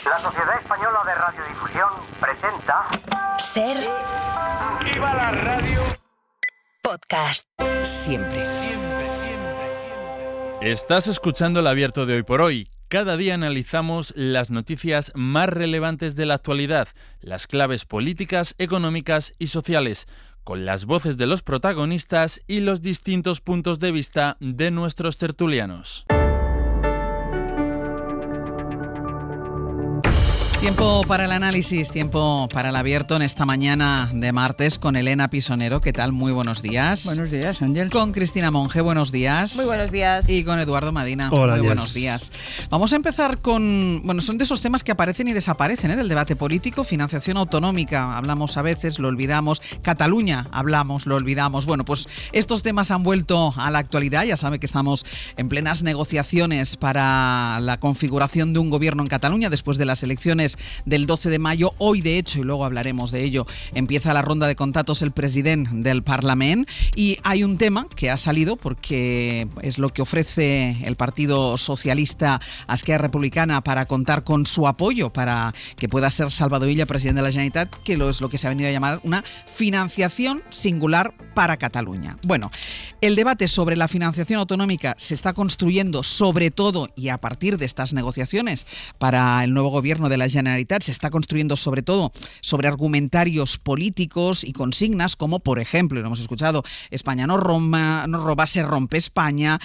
La Sociedad Española de Radiodifusión presenta... Ser... ¡Viva la radio! Podcast. Siempre. Estás escuchando El Abierto de Hoy por Hoy. Cada día analizamos las noticias más relevantes de la actualidad, las claves políticas, económicas y sociales, con las voces de los protagonistas y los distintos puntos de vista de nuestros tertulianos. Tiempo para el análisis, tiempo para el abierto en esta mañana de martes con Elena Pisonero. ¿Qué tal? Muy buenos días. Buenos días, Ángel. Con Cristina Monge, buenos días. Muy buenos días. Y con Eduardo Madina. Hola, muy buenos días. Vamos a empezar con... Bueno, son de esos temas que aparecen y desaparecen, del debate político. Financiación autonómica, hablamos a veces, lo olvidamos. Cataluña, hablamos, lo olvidamos. Bueno, pues estos temas han vuelto a la actualidad. Ya sabe que estamos en plenas negociaciones para la configuración de un gobierno en Cataluña después de las elecciones del 12 de mayo. Hoy, de hecho, y luego hablaremos de ello, empieza la ronda de contactos el presidente del Parlament y hay un tema que ha salido porque es lo que ofrece el Partido Socialista a Esquerra Republicana para contar con su apoyo para que pueda ser Salvador Illa presidente de la Generalitat, que es lo que se ha venido a llamar una financiación singular para Cataluña. Bueno, el debate sobre la financiación autonómica se está construyendo sobre todo y a partir de estas negociaciones para el nuevo gobierno de la Generalitat. Se está construyendo sobre todo sobre argumentarios políticos y consignas como, por ejemplo, y lo hemos escuchado, España no roba, se rompe España.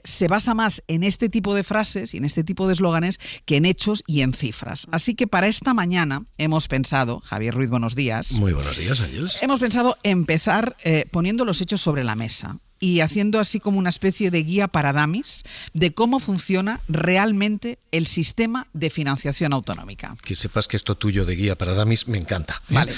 Se basa más en este tipo de frases y en este tipo de eslóganes que en hechos y en cifras. Así que para esta mañana hemos pensado, Javier Ruiz, buenos días. Muy buenos días, Ángeles. Hemos pensado empezar poniendo los hechos sobre la mesa y haciendo así como una especie de guía para dummies de cómo funciona realmente el sistema de financiación autonómica. Que sepas que esto tuyo de guía para dummies me encanta. Vale.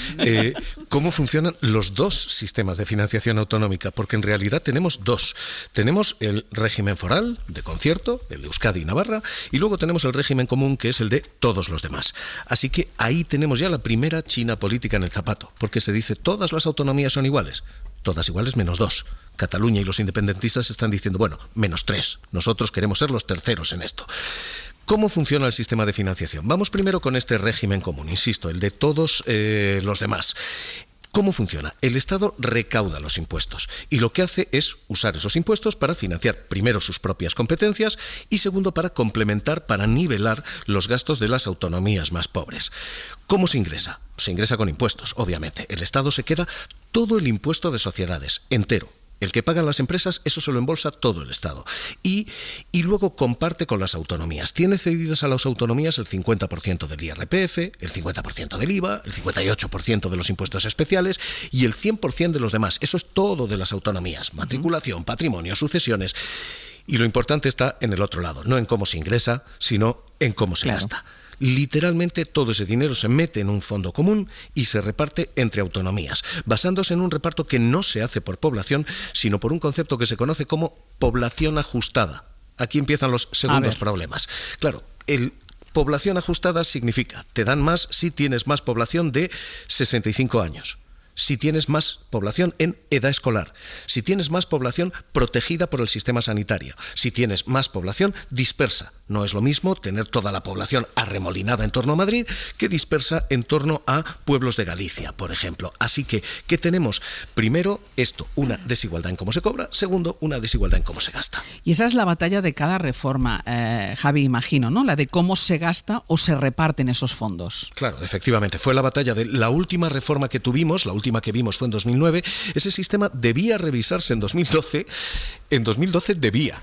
¿Cómo funcionan los dos sistemas de financiación autonómica? Porque en realidad tenemos dos. Tenemos el régimen foral de concierto, el de Euskadi y Navarra, y luego tenemos el régimen común, que es el de todos los demás. Así que ahí tenemos ya la primera china política en el zapato, porque se dice todas las autonomías son iguales. Todas iguales menos dos. Cataluña y los independentistas están diciendo, bueno, menos tres. Nosotros queremos ser los terceros en esto. ¿Cómo funciona el sistema de financiación? Vamos primero con este régimen común, insisto, el de todos los demás. ¿Cómo funciona? El Estado recauda los impuestos y lo que hace es usar esos impuestos para financiar primero sus propias competencias y segundo para complementar, para nivelar los gastos de las autonomías más pobres. ¿Cómo se ingresa? Se ingresa con impuestos, obviamente. El Estado se queda todo el impuesto de sociedades, entero. El que pagan las empresas, eso se lo embolsa todo el Estado. Y luego comparte con las autonomías. Tiene cedidas a las autonomías el 50% del IRPF, el 50% del IVA, el 58% de los impuestos especiales y el 100% de los demás. Eso es todo de las autonomías. Matriculación, patrimonio, sucesiones. Y lo importante está en el otro lado, no en cómo se ingresa, sino en cómo se gasta. Literalmente todo ese dinero se mete en un fondo común y se reparte entre autonomías, basándose en un reparto que no se hace por población, sino por un concepto que se conoce como población ajustada. Aquí empiezan los segundos problemas. Claro, población ajustada significa, te dan más si tienes más población de 65 años. Si tienes más población en edad escolar, si tienes más población protegida por el sistema sanitario, si tienes más población dispersa. No es lo mismo tener toda la población arremolinada en torno a Madrid que dispersa en torno a pueblos de Galicia, por ejemplo. Así que, ¿qué tenemos? Primero, esto, una desigualdad en cómo se cobra. Segundo, una desigualdad en cómo se gasta. Y esa es la batalla de cada reforma, Javi, imagino, ¿no? La de cómo se gasta o se reparten esos fondos. Claro, efectivamente. Fue la batalla de la última reforma que tuvimos, la última que vimos fue en 2009. Ese sistema debía revisarse en 2012. En 2012 debía.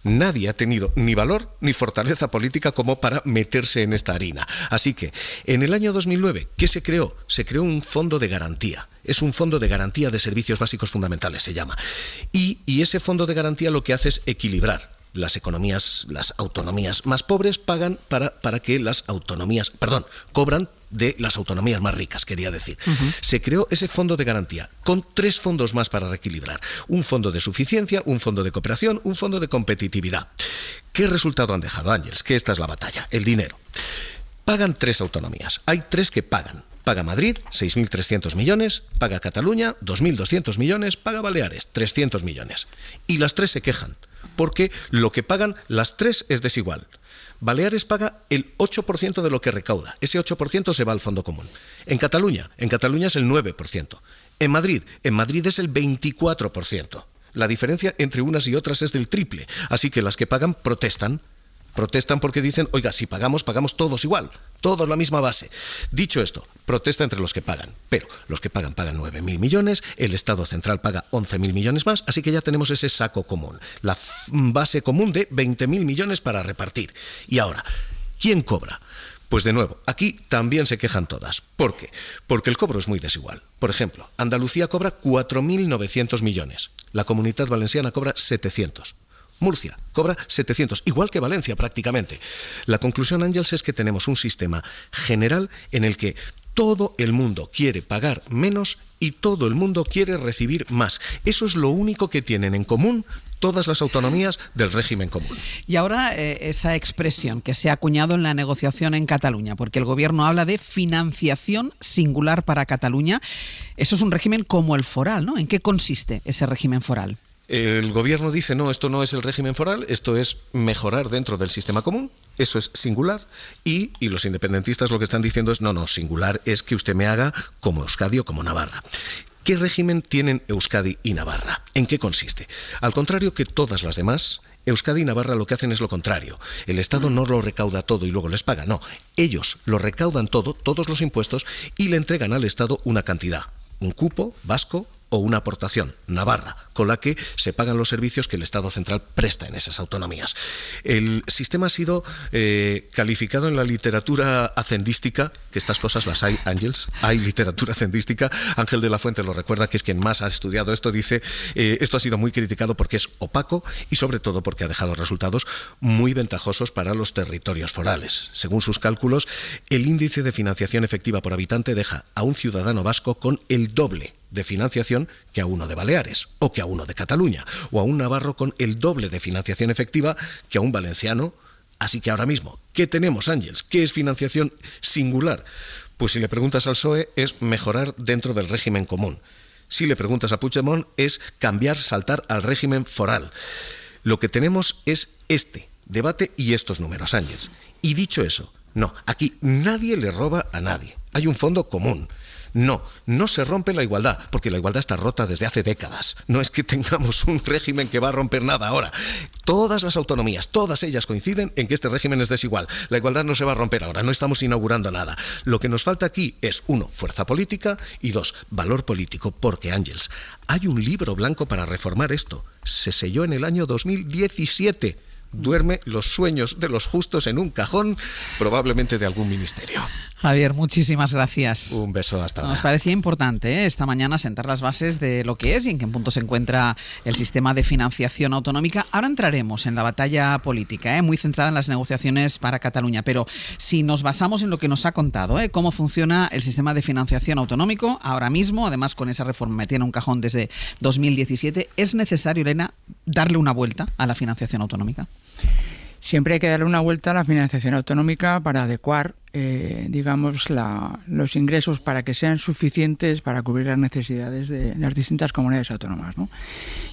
Nadie ha tenido ni valor ni fortaleza política como para meterse en esta harina. Así que, en el año 2009, ¿qué se creó? Se creó un fondo de garantía. Es un fondo de garantía de servicios básicos fundamentales, se llama. Y ese fondo de garantía lo que hace es equilibrar. Las autonomías más pobres pagan para que cobran de las autonomías más ricas, quería decir. Se creó ese fondo de garantía con 3 fondos más para reequilibrar. Un fondo de suficiencia, un fondo de cooperación, un fondo de competitividad. ¿Qué resultado han dejado, Ángeles? Que esta es la batalla, el dinero. Pagan 3 autonomías. Hay 3 que pagan. Paga Madrid, 6.300 millones, paga Cataluña, 2.200 millones, paga Baleares, 300 millones. Y las 3 se quejan, porque lo que pagan las 3 es desigual. Baleares paga el 8% de lo que recauda. Ese 8% se va al fondo común. En Cataluña es el 9%. En Madrid es el 24%. La diferencia entre unas y otras es del triple. Así que las que pagan protestan. Protestan porque dicen, oiga, si pagamos todos igual, todos la misma base. Dicho esto, protesta entre los que pagan, pero los que pagan 9.000 millones, el Estado central paga 11.000 millones más, así que ya tenemos ese saco común, la base común de 20.000 millones para repartir. Y ahora, ¿quién cobra? Pues de nuevo, aquí también se quejan todas. ¿Por qué? Porque el cobro es muy desigual. Por ejemplo, Andalucía cobra 4.900 millones, la Comunitat Valenciana cobra 700. Murcia cobra 700, igual que Valencia prácticamente. La conclusión, Ángels, es que tenemos un sistema general en el que todo el mundo quiere pagar menos y todo el mundo quiere recibir más. Eso es lo único que tienen en común todas las autonomías del régimen común. Y ahora esa expresión que se ha acuñado en la negociación en Cataluña, porque el gobierno habla de financiación singular para Cataluña. Eso es un régimen como el foral, ¿no? ¿En qué consiste ese régimen foral? El gobierno dice, no, esto no es el régimen foral, esto es mejorar dentro del sistema común, eso es singular, y los independentistas lo que están diciendo es, no, singular es que usted me haga como Euskadi o como Navarra. ¿Qué régimen tienen Euskadi y Navarra? ¿En qué consiste? Al contrario que todas las demás, Euskadi y Navarra lo que hacen es lo contrario. El Estado no lo recauda todo y luego les paga, no. Ellos lo recaudan todo, todos los impuestos, y le entregan al Estado una cantidad, un cupo vasco, o una aportación, Navarra, con la que se pagan los servicios que el Estado central presta en esas autonomías. El sistema ha sido calificado en la literatura hacendística, que estas cosas las hay, Ángels, hay literatura hacendística. Ángel de la Fuente lo recuerda, que es quien más ha estudiado esto, dice, esto ha sido muy criticado porque es opaco y sobre todo porque ha dejado resultados muy ventajosos para los territorios forales. Según sus cálculos, el índice de financiación efectiva por habitante deja a un ciudadano vasco con el doble de financiación que a uno de Baleares, o que a uno de Cataluña, o a un navarro con el doble de financiación efectiva que a un valenciano. Así que ahora mismo, ¿qué tenemos, Ángels? ¿Qué es financiación singular? Pues si le preguntas al PSOE, es mejorar dentro del régimen común. Si le preguntas a Puigdemont, es cambiar, saltar al régimen foral. Lo que tenemos es este debate y estos números, Ángels. Y dicho eso, no, aquí nadie le roba a nadie. Hay un fondo común. No se rompe la igualdad, porque la igualdad está rota desde hace décadas. No es que tengamos un régimen que va a romper nada ahora. Todas las autonomías, todas ellas coinciden en que este régimen es desigual. La igualdad no se va a romper ahora, no estamos inaugurando nada. Lo que nos falta aquí es, 1, fuerza política, y 2, valor político, porque, Ángels, hay un libro blanco para reformar esto. Se selló en el año 2017. Duerme los sueños de los justos en un cajón, probablemente de algún ministerio. Javier, muchísimas gracias. Un beso, hasta ahora. Nos parecía importante esta mañana sentar las bases de lo que es y en qué punto se encuentra el sistema de financiación autonómica. Ahora entraremos en la batalla política, muy centrada en las negociaciones para Cataluña, pero si nos basamos en lo que nos ha contado, cómo funciona el sistema de financiación autonómico ahora mismo, además con esa reforma metida en un cajón desde 2017, ¿es necesario, Elena, darle una vuelta a la financiación autonómica? Siempre hay que darle una vuelta a la financiación autonómica para adecuar, los ingresos para que sean suficientes para cubrir las necesidades de las distintas comunidades autónomas, ¿no?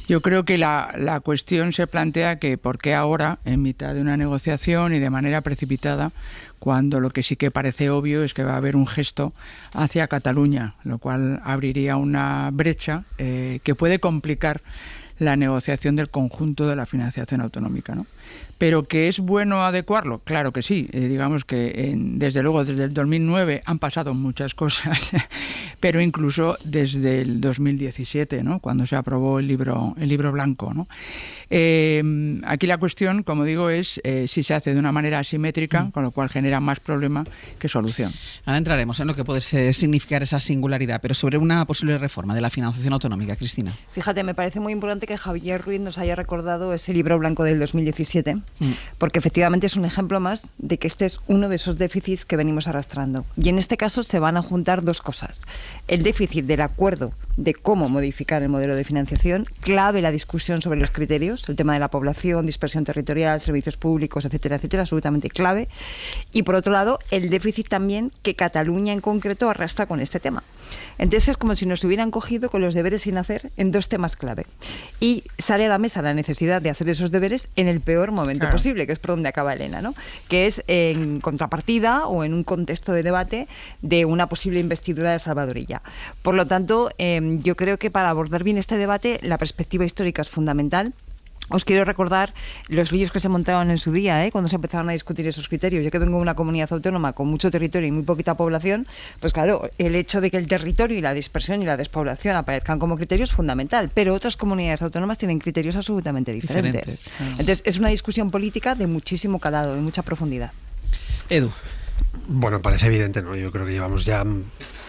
Yo creo que la cuestión se plantea que por qué ahora, en mitad de una negociación y de manera precipitada, cuando lo que sí que parece obvio es que va a haber un gesto hacia Cataluña, lo cual abriría una brecha que puede complicar la negociación del conjunto de la financiación autonómica, ¿no? Pero que es bueno adecuarlo, claro que sí. Digamos que desde luego desde el 2009 han pasado muchas cosas, pero incluso desde el 2017, ¿no?, cuando se aprobó el libro blanco, ¿no? Aquí la cuestión, como digo, es si se hace de una manera asimétrica, con lo cual genera más problema que solución. Ahora entraremos en lo que puede significar esa singularidad, pero sobre una posible reforma de la financiación autonómica, Cristina. Fíjate, me parece muy importante que Javier Ruiz nos haya recordado ese libro blanco del 2017, porque efectivamente es un ejemplo más de que este es uno de esos déficits que venimos arrastrando. Y en este caso se van a juntar dos cosas. El déficit del acuerdo de cómo modificar el modelo de financiación, clave la discusión sobre los criterios, el tema de la población, dispersión territorial, servicios públicos, etcétera, etcétera, absolutamente clave. Y por otro lado, el déficit también que Cataluña en concreto arrastra con este tema. Entonces es como si nos hubieran cogido con los deberes sin hacer en dos temas clave. Y sale a la mesa la necesidad de hacer esos deberes en el peor peor momento posible, que es por donde acaba Elena, ¿no? Que es en contrapartida o en un contexto de debate de una posible investidura de Salvador Illa. Por lo tanto, yo creo que para abordar bien este debate, la perspectiva histórica es fundamental. Os quiero recordar los líos que se montaron en su día, cuando se empezaron a discutir esos criterios. Yo que vengo de una comunidad autónoma con mucho territorio y muy poquita población, pues claro, el hecho de que el territorio y la dispersión y la despoblación aparezcan como criterios es fundamental, pero otras comunidades autónomas tienen criterios absolutamente diferentes. Entonces, es una discusión política de muchísimo calado, de mucha profundidad. Edu. Bueno, parece evidente, ¿no? Yo creo que llevamos ya,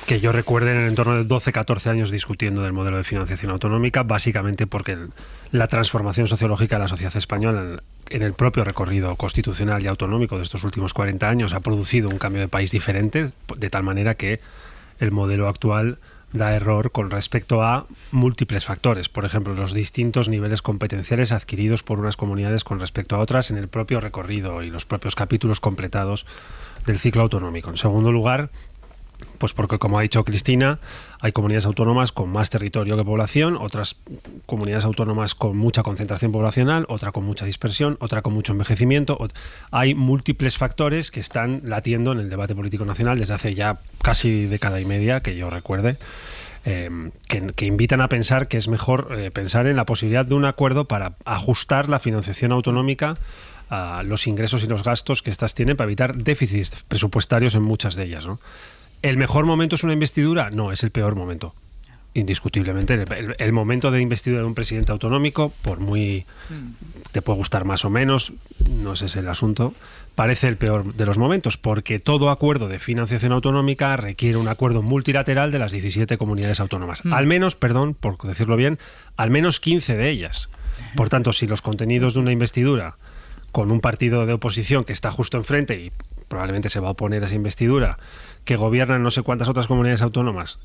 que yo recuerde, en el entorno de 12-14 años discutiendo del modelo de financiación autonómica, básicamente porque la transformación sociológica de la sociedad española en el propio recorrido constitucional y autonómico de estos últimos 40 años ha producido un cambio de país diferente, de tal manera que el modelo actual da error con respecto a múltiples factores. Por ejemplo, los distintos niveles competenciales adquiridos por unas comunidades con respecto a otras en el propio recorrido y los propios capítulos completados del ciclo autonómico. En segundo lugar, pues porque, como ha dicho Cristina, hay comunidades autónomas con más territorio que población, otras comunidades autónomas con mucha concentración poblacional, otra con mucha dispersión, otra con mucho envejecimiento. Hay múltiples factores que están latiendo en el debate político nacional desde hace ya casi década y media, que yo recuerde, que invitan a pensar que es mejor pensar en la posibilidad de un acuerdo para ajustar la financiación autonómica a los ingresos y los gastos que éstas tienen para evitar déficits presupuestarios en muchas de ellas, ¿no? ¿El mejor momento es una investidura? No, es el peor momento. Indiscutiblemente. El momento de investidura de un presidente autonómico, por muy te puede gustar más o menos, no ese es el asunto, parece el peor de los momentos, porque todo acuerdo de financiación autonómica requiere un acuerdo multilateral de las 17 comunidades autónomas. Al menos, perdón, por decirlo bien, al menos 15 de ellas. Por tanto, si los contenidos de una investidura con un partido de oposición que está justo enfrente y probablemente se va a oponer a esa investidura, que gobiernan no sé cuántas otras comunidades autónomas,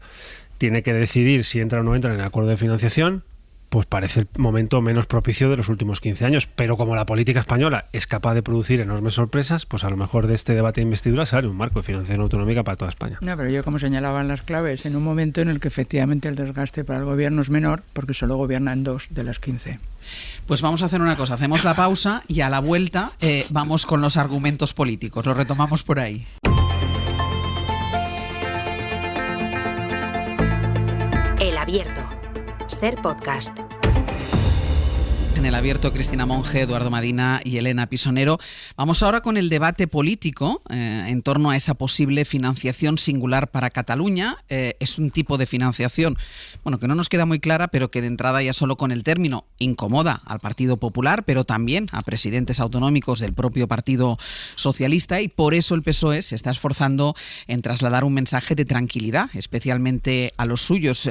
tiene que decidir si entra o no entra en el acuerdo de financiación, pues parece el momento menos propicio de los últimos 15 años. Pero como la política española es capaz de producir enormes sorpresas, pues a lo mejor de este debate de investidura sale un marco de financiación autonómica para toda España. No, pero yo, como señalaban las claves, en un momento en el que efectivamente el desgaste para el gobierno es menor, porque solo gobiernan 2 de las 15. Pues vamos a hacer una cosa, hacemos la pausa y a la vuelta vamos con los argumentos políticos, lo retomamos por ahí. El Abierto. Ser Podcast. En El Abierto, Cristina Monge, Eduardo Madina y Elena Pisonero. Vamos ahora con el debate político en torno a esa posible financiación singular para Cataluña. Es un tipo de financiación, bueno, que no nos queda muy clara, pero que de entrada ya solo con el término incomoda al Partido Popular, pero también a presidentes autonómicos del propio Partido Socialista, y por eso el PSOE se está esforzando en trasladar un mensaje de tranquilidad, especialmente a los suyos.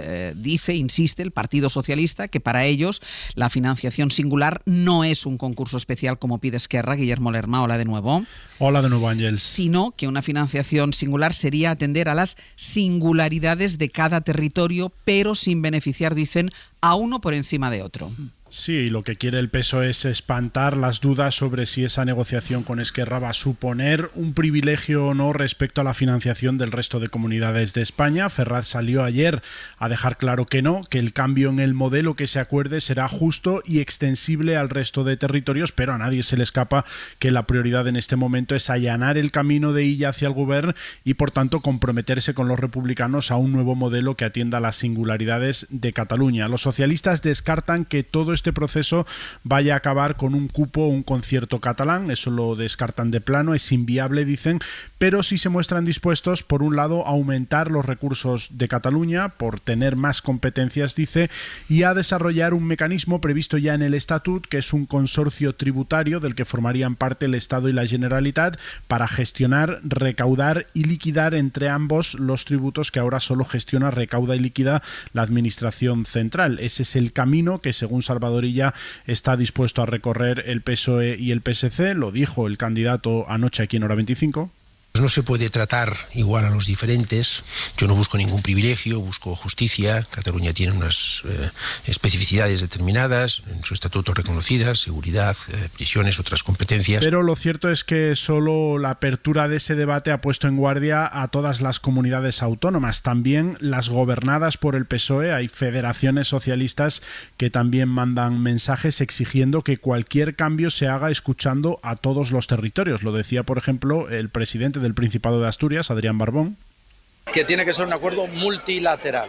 Insiste el Partido Socialista que para ellos la financiación singular no es un concurso especial como pide Esquerra. Guillermo Lerma, hola de nuevo. Hola de nuevo, Ángels. Sino que una financiación singular sería atender a las singularidades de cada territorio, pero sin beneficiar, dicen, a uno por encima de otro. Sí, lo que quiere el PSOE es espantar las dudas sobre si esa negociación con Esquerra va a suponer un privilegio o no respecto a la financiación del resto de comunidades de España. Ferraz salió ayer a dejar claro que no, que el cambio en el modelo que se acuerde será justo y extensible al resto de territorios, pero a nadie se le escapa que la prioridad en este momento es allanar el camino de Illa hacia el Govern y, por tanto, comprometerse con los republicanos a un nuevo modelo que atienda las singularidades de Cataluña. Los socialistas descartan que todo este proceso vaya a acabar con un cupo o un concierto catalán. Eso lo descartan de plano, es inviable, dicen, pero sí se muestran dispuestos, por un lado, a aumentar los recursos de Cataluña por tener más competencias, dice, y a desarrollar un mecanismo previsto ya en el Estatut, que es un consorcio tributario del que formarían parte el Estado y la Generalitat, para gestionar, recaudar y liquidar entre ambos los tributos que ahora solo gestiona, recauda y liquida la Administración Central. Ese es el camino que, según Salvador Illa, está dispuesto a recorrer el PSOE y el PSC. Lo dijo el candidato anoche aquí en Hora 25. No se puede tratar igual a los diferentes. Yo no busco ningún privilegio, busco justicia. Cataluña tiene unas especificidades determinadas, en su estatuto reconocidas, seguridad, prisiones, otras competencias. Pero lo cierto es que solo la apertura de ese debate ha puesto en guardia a todas las comunidades autónomas, también las gobernadas por el PSOE. Hay federaciones socialistas que también mandan mensajes exigiendo que cualquier cambio se haga escuchando a todos los territorios. Lo decía, por ejemplo, el presidente del Principado de Asturias, Adrián Barbón. Que tiene que ser un acuerdo multilateral,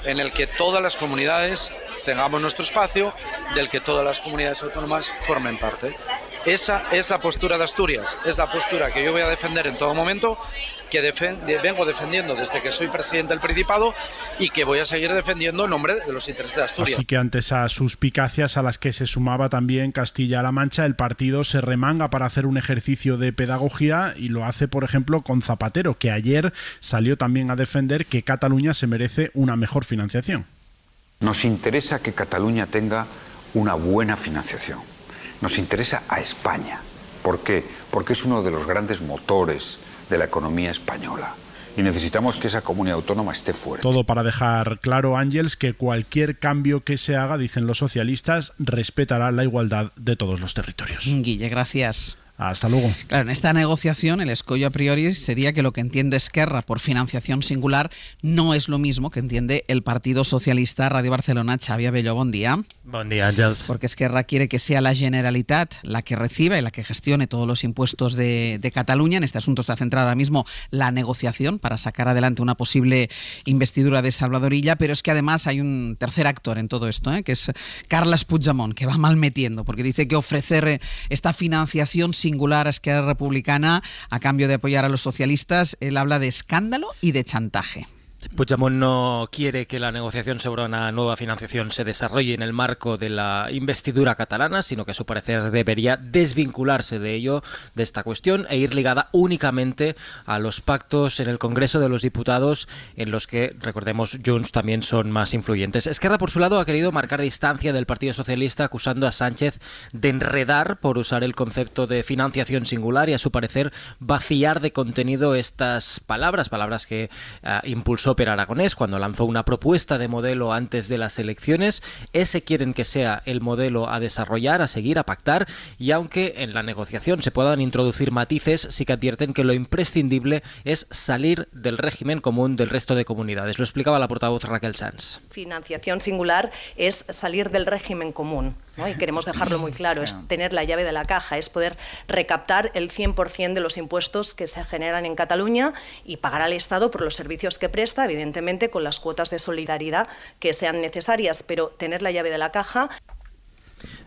en el que todas las comunidades tengamos nuestro espacio, del que todas las comunidades autónomas formen parte. Esa es la postura de Asturias, es la postura que yo voy a defender en todo momento, que vengo defendiendo desde que soy presidente del Principado y que voy a seguir defendiendo en nombre de los intereses de Asturias. Así que ante esas suspicacias a las que se sumaba también Castilla-La Mancha, el partido se remanga para hacer un ejercicio de pedagogía y lo hace, por ejemplo, con Zapatero, que ayer salió también a defender que Cataluña se merece una mejor financiación. Nos interesa que Cataluña tenga una buena financiación. Nos interesa a España. ¿Por qué? Porque es uno de los grandes motores de la economía española. Y necesitamos que esa comunidad autónoma esté fuerte. Todo para dejar claro, Ángels, que cualquier cambio que se haga, dicen los socialistas, respetará la igualdad de todos los territorios. Guille, gracias. Hasta luego. Claro, en esta negociación el escollo a priori sería que lo que entiende Esquerra por financiación singular no es lo mismo que entiende el Partido Socialista. Radio Barcelona, Xavi Abelló, bon día. Bon día, Àngels. Porque Esquerra quiere que sea la Generalitat la que reciba y la que gestione todos los impuestos de Cataluña. En este asunto está centrada ahora mismo la negociación para sacar adelante una posible investidura de Salvador Illa, pero es que además hay un tercer actor en todo esto, que es Carles Puigdemont, que va mal metiendo, porque dice que ofrecer esta financiación singular a Esquerra Republicana a cambio de apoyar a los socialistas, él habla de escándalo y de chantaje. Puigdemont no quiere que la negociación sobre una nueva financiación se desarrolle en el marco de la investidura catalana, sino que a su parecer debería desvincularse de ello, de esta cuestión, e ir ligada únicamente a los pactos en el Congreso de los Diputados, en los que, recordemos, Junts también son más influyentes. Esquerra, por su lado, ha querido marcar distancia del Partido Socialista, acusando a Sánchez de enredar por usar el concepto de financiación singular y, a su parecer, vaciar de contenido estas palabras que impulsó Per Aragonés cuando lanzó una propuesta de modelo antes de las elecciones. Ese quieren que sea el modelo a desarrollar, a seguir, a pactar, y aunque en la negociación se puedan introducir matices, sí que advierten que lo imprescindible es salir del régimen común del resto de comunidades. Lo explicaba la portavoz Raquel Sanz. Financiación singular es salir del régimen común, ¿no? Y queremos dejarlo muy claro, es tener la llave de la caja, es poder recaptar el 100% de los impuestos que se generan en Cataluña y pagar al Estado por los servicios que presta, evidentemente con las cuotas de solidaridad que sean necesarias, pero tener la llave de la caja.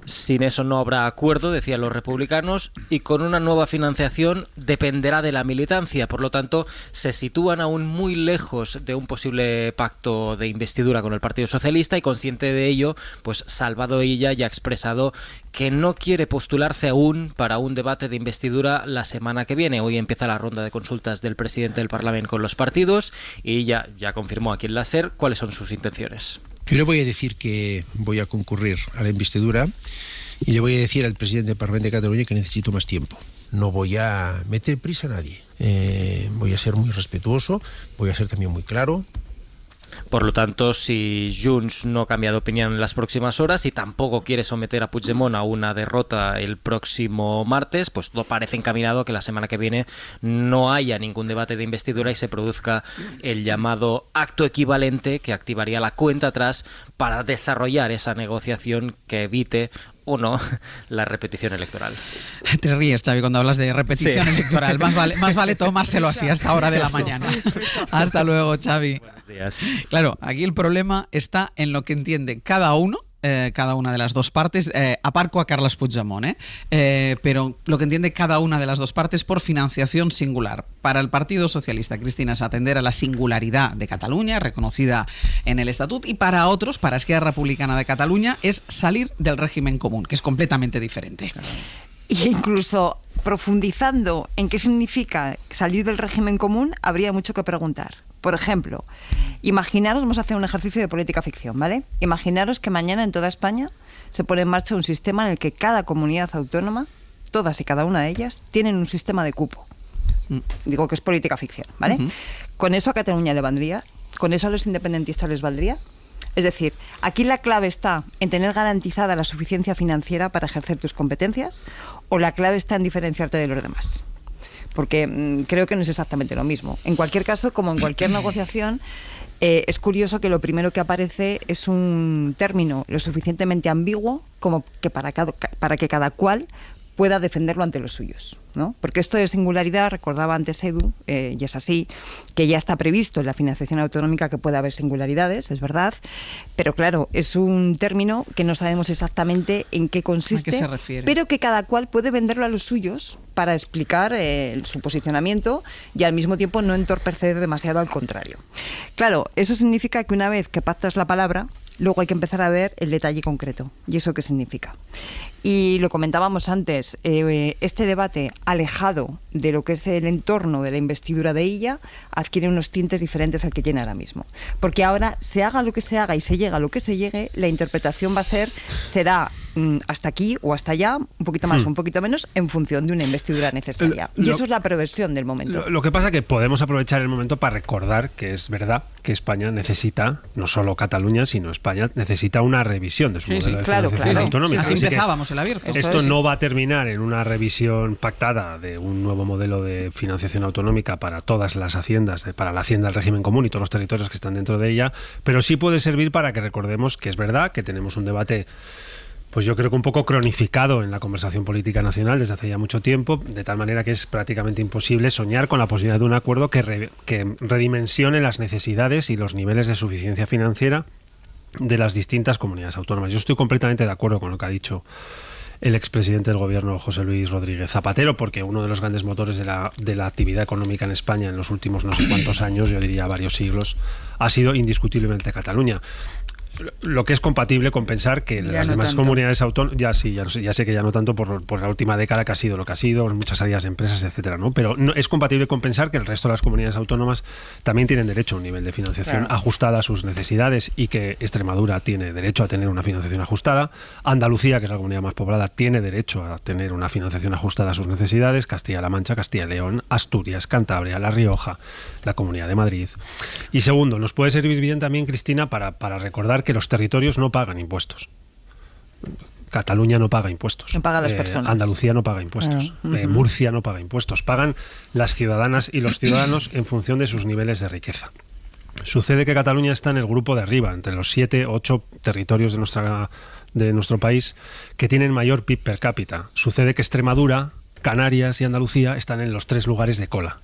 Sin eso no habrá acuerdo, decían los republicanos, y con una nueva financiación dependerá de la militancia. Por lo tanto, se sitúan aún muy lejos de un posible pacto de investidura con el Partido Socialista, y consciente de ello, pues Salvador Illa ya ha expresado que no quiere postularse aún para un debate de investidura la semana que viene. Hoy empieza la ronda de consultas del presidente del Parlamento con los partidos y ya confirmó aquí en la SER cuáles son sus intenciones. Yo le voy a decir que voy a concurrir a la investidura y le voy a decir al presidente del Parlamento de Cataluña que necesito más tiempo. No voy a meter prisa a nadie. Voy a ser muy respetuoso, voy a ser también muy claro. Por lo tanto, si Junts no cambia de opinión en las próximas horas y tampoco quiere someter a Puigdemont a una derrota el próximo martes, pues todo parece encaminado a que la semana que viene no haya ningún debate de investidura y se produzca el llamado acto equivalente que activaría la cuenta atrás para desarrollar esa negociación que evite o no la repetición electoral. Te ríes, Xavi, cuando hablas de repetición electoral. Más vale tomárselo así hasta hora de la mañana. Hasta luego, Xavi. Buenos días. Claro, aquí el problema está en lo que entiende cada una de las dos partes, aparco a Carles Puigdemont, pero lo que entiende cada una de las dos partes por financiación singular. Para el Partido Socialista, Cristina, es atender a la singularidad de Cataluña, reconocida en el Estatut, y para otros, para Esquerra Republicana de Cataluña, es salir del régimen común, que es completamente diferente. Y incluso profundizando en qué significa salir del régimen común, habría mucho que preguntar. Por ejemplo, imaginaros, vamos a hacer un ejercicio de política ficción, ¿vale? Imaginaros que mañana en toda España se pone en marcha un sistema en el que cada comunidad autónoma, todas y cada una de ellas, tienen un sistema de cupo. Digo que es política ficción, ¿vale? ¿Con eso a Cataluña le valdría? ¿Con eso a los independentistas les valdría? Es decir, aquí la clave está en tener garantizada la suficiencia financiera para ejercer tus competencias, o la clave está en diferenciarte de los demás. Porque creo que no es exactamente lo mismo. En cualquier caso, como en cualquier negociación, es curioso que lo primero que aparece es un término lo suficientemente ambiguo como que para que cada cual pueda defenderlo ante los suyos, ¿no? Porque esto de singularidad, recordaba antes Edu, y es así, que ya está previsto en la financiación autonómica que pueda haber singularidades, es verdad, pero claro, es un término que no sabemos exactamente en qué consiste, ¿a qué se refiere? Pero que cada cual puede venderlo a los suyos para explicar su posicionamiento y al mismo tiempo no entorpecer demasiado al contrario. Claro, eso significa que una vez que pactas la palabra, luego hay que empezar a ver el detalle concreto. ¿Y eso qué significa? Y lo comentábamos antes, este debate alejado de lo que es el entorno de la investidura de ella adquiere unos tintes diferentes al que tiene ahora mismo. Porque ahora, se haga lo que se haga y se llega a lo que se llegue, la interpretación será hasta aquí o hasta allá, un poquito más o un poquito menos, en función de una investidura necesaria. Y eso es la perversión del momento. Lo que pasa es que podemos aprovechar el momento para recordar que es verdad que España necesita, no solo Cataluña, sino España necesita una revisión de su modelo de financiación autonómica. Así empezábamos el abierto. Esto no va a terminar en una revisión pactada de un nuevo modelo de financiación autonómica para todas las haciendas, para la hacienda del régimen común y todos los territorios que están dentro de ella, pero sí puede servir para que recordemos que es verdad que tenemos un debate, pues yo creo que un poco cronificado en la conversación política nacional desde hace ya mucho tiempo, de tal manera que es prácticamente imposible soñar con la posibilidad de un acuerdo que redimensione las necesidades y los niveles de suficiencia financiera de las distintas comunidades autónomas. Yo estoy completamente de acuerdo con lo que ha dicho el expresidente del gobierno, José Luis Rodríguez Zapatero, porque uno de los grandes motores de la actividad económica en España en los últimos no sé cuántos años, yo diría varios siglos, ha sido indiscutiblemente Cataluña. Lo que es compatible con pensar que las demás comunidades autónomas, ya sé que ya no tanto por la última década que ha sido lo que ha sido, muchas salidas de empresas, etcétera, ¿no? Pero no, es compatible con pensar que el resto de las comunidades autónomas también tienen derecho a un nivel de financiación ajustada a sus necesidades, y que Extremadura tiene derecho a tener una financiación ajustada, Andalucía, que es la comunidad más poblada, tiene derecho a tener una financiación ajustada a sus necesidades, Castilla-La Mancha, Castilla y León, Asturias, Cantabria, La Rioja, la Comunidad de Madrid. Y segundo, nos puede servir bien también, Cristina, para recordar que los territorios no pagan impuestos. Cataluña no paga impuestos. No paga las personas. Andalucía no paga impuestos. Murcia no paga impuestos. Pagan las ciudadanas y los ciudadanos en función de sus niveles de riqueza. Sucede que Cataluña está en el grupo de arriba, entre los 7 o 8 territorios de nuestro país que tienen mayor PIB per cápita. Sucede que Extremadura, Canarias y Andalucía están en los 3 lugares de cola.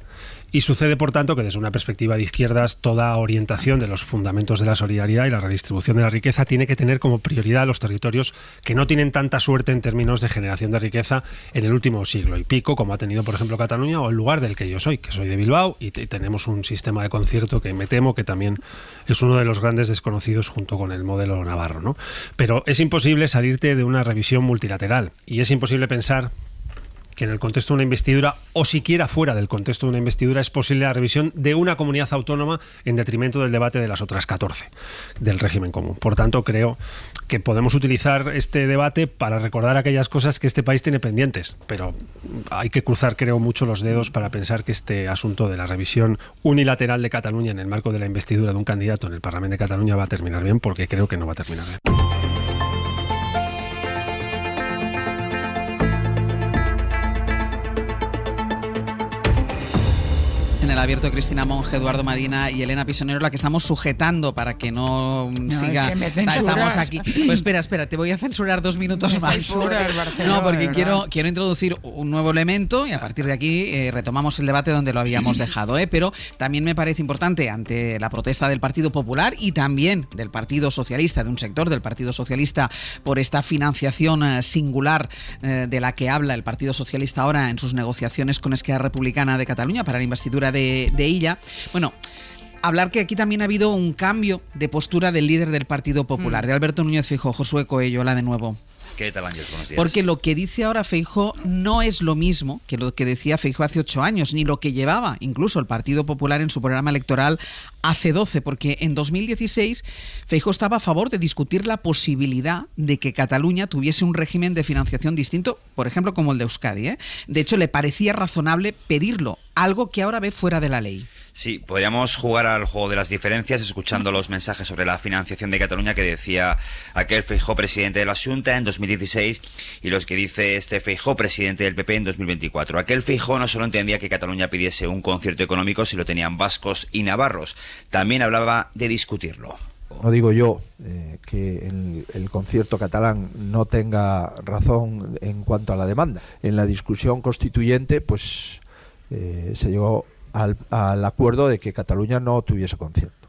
Y sucede, por tanto, que desde una perspectiva de izquierdas, toda orientación de los fundamentos de la solidaridad y la redistribución de la riqueza tiene que tener como prioridad a los territorios que no tienen tanta suerte en términos de generación de riqueza en el último siglo y pico, como ha tenido, por ejemplo, Cataluña, o el lugar del que yo soy, que soy de Bilbao, y tenemos un sistema de concierto que me temo que también es uno de los grandes desconocidos junto con el modelo navarro, ¿no? Pero es imposible salirte de una revisión multilateral, y es imposible pensar que en el contexto de una investidura, o siquiera fuera del contexto de una investidura, es posible la revisión de una comunidad autónoma en detrimento del debate de las otras 14 del régimen común. Por tanto, creo que podemos utilizar este debate para recordar aquellas cosas que este país tiene pendientes, pero hay que cruzar, creo, mucho los dedos para pensar que este asunto de la revisión unilateral de Cataluña en el marco de la investidura de un candidato en el Parlamento de Cataluña va a terminar bien, porque creo que no va a terminar bien. En el abierto, Cristina Monge, Eduardo Madina y Elena Pisonero, la que estamos sujetando para que no siga. Es que me estamos aquí. Pues espera, te voy a censurar 2 minutos más. No, porque quiero introducir un nuevo elemento y a partir de aquí retomamos el debate donde lo habíamos dejado. Pero también me parece importante, ante la protesta del Partido Popular y también del Partido Socialista, de un sector del Partido Socialista, por esta financiación singular de la que habla el Partido Socialista ahora en sus negociaciones con Esquerra Republicana de Cataluña para la investidura de ella. Bueno, hablar que aquí también ha habido un cambio de postura del líder del Partido Popular, de Alberto Núñez Feijóo. Josué Coello, hola de nuevo. ¿Qué tal, Ángel? Buenos días. Porque lo que dice ahora Feijóo no es lo mismo que lo que decía Feijóo hace 8 años, ni lo que llevaba incluso el Partido Popular en su programa electoral hace 12, porque en 2016 Feijóo estaba a favor de discutir la posibilidad de que Cataluña tuviese un régimen de financiación distinto, por ejemplo, como el de Euskadi, ¿eh? De hecho, le parecía razonable pedirlo, algo que ahora ve fuera de la ley. Sí, podríamos jugar al juego de las diferencias escuchando los mensajes sobre la financiación de Cataluña que decía aquel Feijóo presidente de la Xunta en 2016 y los que dice este Feijóo presidente del PP en 2024. Aquel Feijóo no solo entendía que Cataluña pidiese un concierto económico si lo tenían vascos y navarros, también hablaba de discutirlo. No digo yo que el concierto catalán no tenga razón en cuanto a la demanda. En la discusión constituyente, pues se llegó al acuerdo de que Cataluña no tuviese concierto.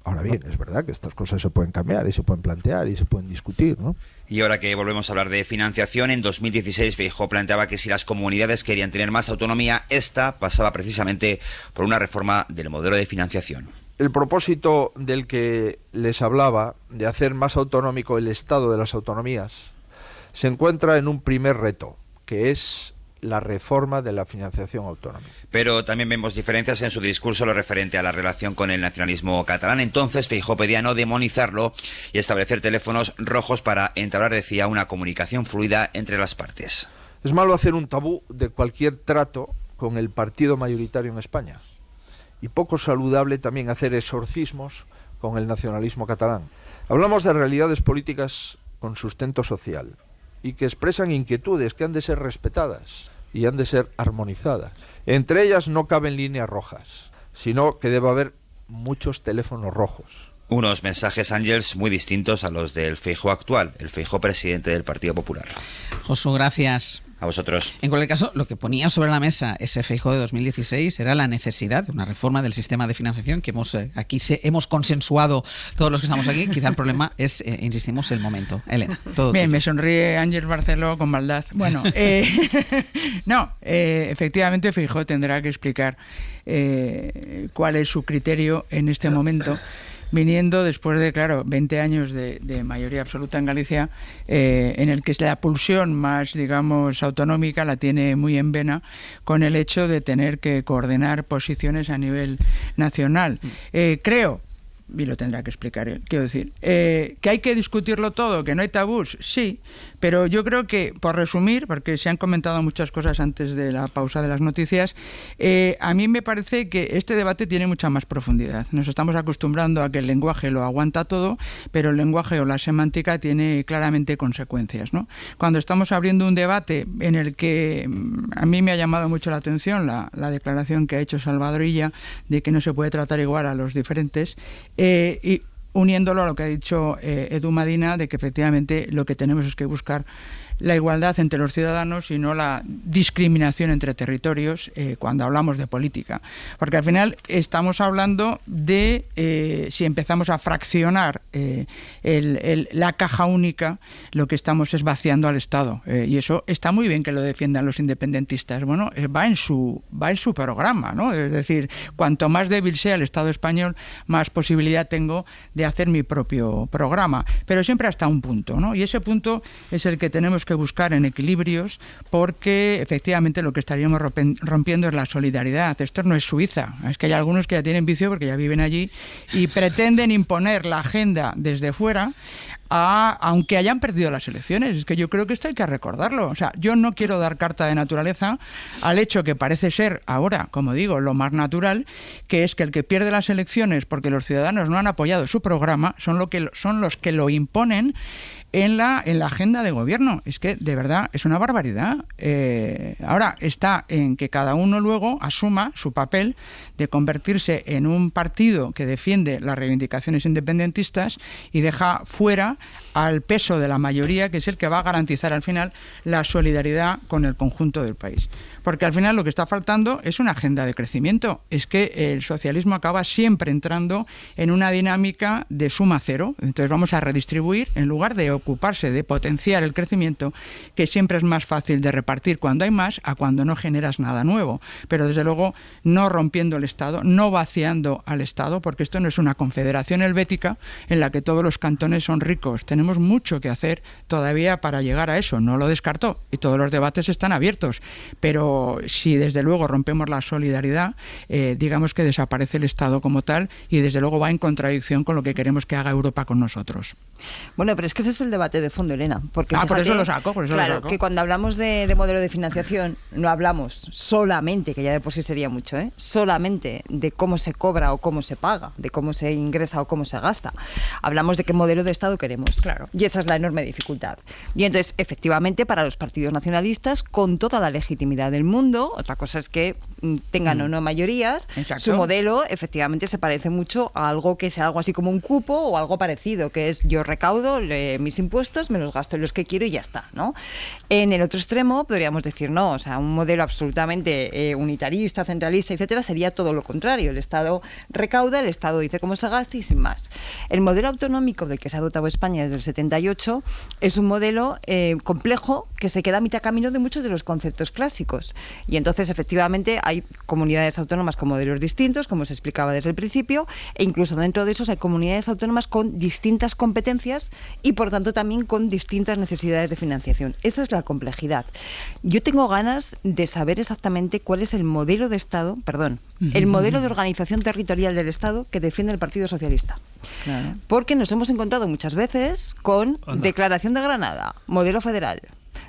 Ahora bien, es verdad que estas cosas se pueden cambiar y se pueden plantear y se pueden discutir, ¿no? Y ahora que volvemos a hablar de financiación, en 2016 Feijóo planteaba que si las comunidades querían tener más autonomía, esta pasaba precisamente por una reforma del modelo de financiación. El propósito del que les hablaba, de hacer más autonómico el Estado de las autonomías, se encuentra en un primer reto, que es la reforma de la financiación autonómica. Pero también vemos diferencias en su discurso lo referente a la relación con el nacionalismo catalán. Entonces Feijóo pedía no demonizarlo y establecer teléfonos rojos para entablar, decía, una comunicación fluida entre las partes. Es malo hacer un tabú de cualquier trato con el partido mayoritario en España y poco saludable también hacer exorcismos con el nacionalismo catalán. Hablamos de realidades políticas con sustento social y que expresan inquietudes que han de ser respetadas y han de ser armonizadas. Entre ellas no caben líneas rojas, sino que debe haber muchos teléfonos rojos. Unos mensajes, Ángels, muy distintos a los del Feijóo actual, el Feijóo presidente del Partido Popular. Josu, gracias. A vosotros. En cualquier caso, lo que ponía sobre la mesa ese Feijóo de 2016 era la necesidad de una reforma del sistema de financiación que hemos consensuado todos los que estamos aquí. Quizá el problema es, insistimos, el momento. Elena, todo bien, tuyo. Me sonríe Ángel Barceló con maldad. Bueno, efectivamente Feijóo tendrá que explicar cuál es su criterio en este momento, viniendo después de, 20 años de mayoría absoluta en Galicia, en el que la pulsión más, digamos, autonómica la tiene muy en vena con el hecho de tener que coordinar posiciones a nivel nacional. Creo, y lo tendrá que explicar él, quiero decir, que hay que discutirlo todo, que no hay tabús, sí, pero yo creo que, por resumir, porque se han comentado muchas cosas antes de la pausa de las noticias, a mí me parece que este debate tiene mucha más profundidad. Nos estamos acostumbrando a que el lenguaje lo aguanta todo, pero el lenguaje o la semántica tiene claramente consecuencias, ¿no? Cuando estamos abriendo un debate en el que a mí me ha llamado mucho la atención la declaración que ha hecho Salvador Illa de que no se puede tratar igual a los diferentes, y uniéndolo a lo que ha dicho Edu Madina, de que efectivamente lo que tenemos es que buscar la igualdad entre los ciudadanos y no la discriminación entre territorios cuando hablamos de política. Porque al final estamos hablando de, si empezamos a fraccionar la caja única, lo que estamos es vaciando al Estado. Y eso está muy bien que lo defiendan los independentistas. Bueno, va en su programa, ¿no? Es decir, cuanto más débil sea el Estado español, más posibilidad tengo de hacer mi propio programa. Pero siempre hasta un punto, ¿no? Y ese punto es el que tenemos que buscar en equilibrios, porque efectivamente lo que estaríamos rompiendo es la solidaridad. Esto no es Suiza, es que hay algunos que ya tienen vicio porque ya viven allí y pretenden imponer la agenda desde fuera, aunque hayan perdido las elecciones. Es que yo creo que esto hay que recordarlo. O sea, yo no quiero dar carta de naturaleza al hecho que parece ser ahora, como digo, lo más natural, que es que el que pierde las elecciones porque los ciudadanos no han apoyado su programa son los que lo imponen en la agenda de gobierno. Es que, de verdad, es una barbaridad. Ahora está en que cada uno luego asuma su papel de convertirse en un partido que defiende las reivindicaciones independentistas y deja fuera al peso de la mayoría, que es el que va a garantizar al final la solidaridad con el conjunto del país. Porque al final lo que está faltando es una agenda de crecimiento. Es que el socialismo acaba siempre entrando en una dinámica de suma cero. Entonces vamos a redistribuir en lugar de preocuparse de potenciar el crecimiento, que siempre es más fácil de repartir cuando hay más a cuando no generas nada nuevo. Pero desde luego no rompiendo el Estado, no vaciando al Estado, porque esto no es una confederación helvética en la que todos los cantones son ricos. Tenemos mucho que hacer todavía para llegar a eso, no lo descartó, y todos los debates están abiertos. Pero si desde luego rompemos la solidaridad, digamos que desaparece el Estado como tal, y desde luego va en contradicción con lo que queremos que haga Europa con nosotros. Bueno, pero es que ese es el debate de fondo, Elena. Porque por eso lo saco, por eso claro, lo saco. Que cuando hablamos de modelo de financiación, no hablamos solamente, que ya de por sí sería mucho, solamente de cómo se cobra o cómo se paga, de cómo se ingresa o cómo se gasta. Hablamos de qué modelo de Estado queremos. Claro. Y esa es la enorme dificultad. Y entonces, efectivamente, para los partidos nacionalistas, con toda la legitimidad del mundo, otra cosa es que tengan o no mayorías, Exacto. su modelo efectivamente se parece mucho a algo que sea algo así como un cupo o algo parecido, que es yo recaudo mis impuestos, me los gasto en los que quiero y ya está, ¿no? En el otro extremo podríamos decir no, o sea, un modelo absolutamente unitarista, centralista, etcétera, sería todo lo contrario. El Estado recauda, el Estado dice cómo se gasta y sin más. El modelo autonómico del que se ha dotado España desde el 78 es un modelo complejo que se queda a mitad camino de muchos de los conceptos clásicos. Y entonces, efectivamente, hay comunidades autónomas con modelos distintos, como se explicaba desde el principio, e incluso dentro de esos hay comunidades autónomas con distintas competencias y, por tanto, también con distintas necesidades de financiación. Esa es la complejidad. Yo tengo ganas de saber exactamente cuál es el modelo de Estado, el modelo de organización territorial del Estado que defiende el Partido Socialista. Claro. Porque nos hemos encontrado muchas veces con Declaración de Granada, modelo federal.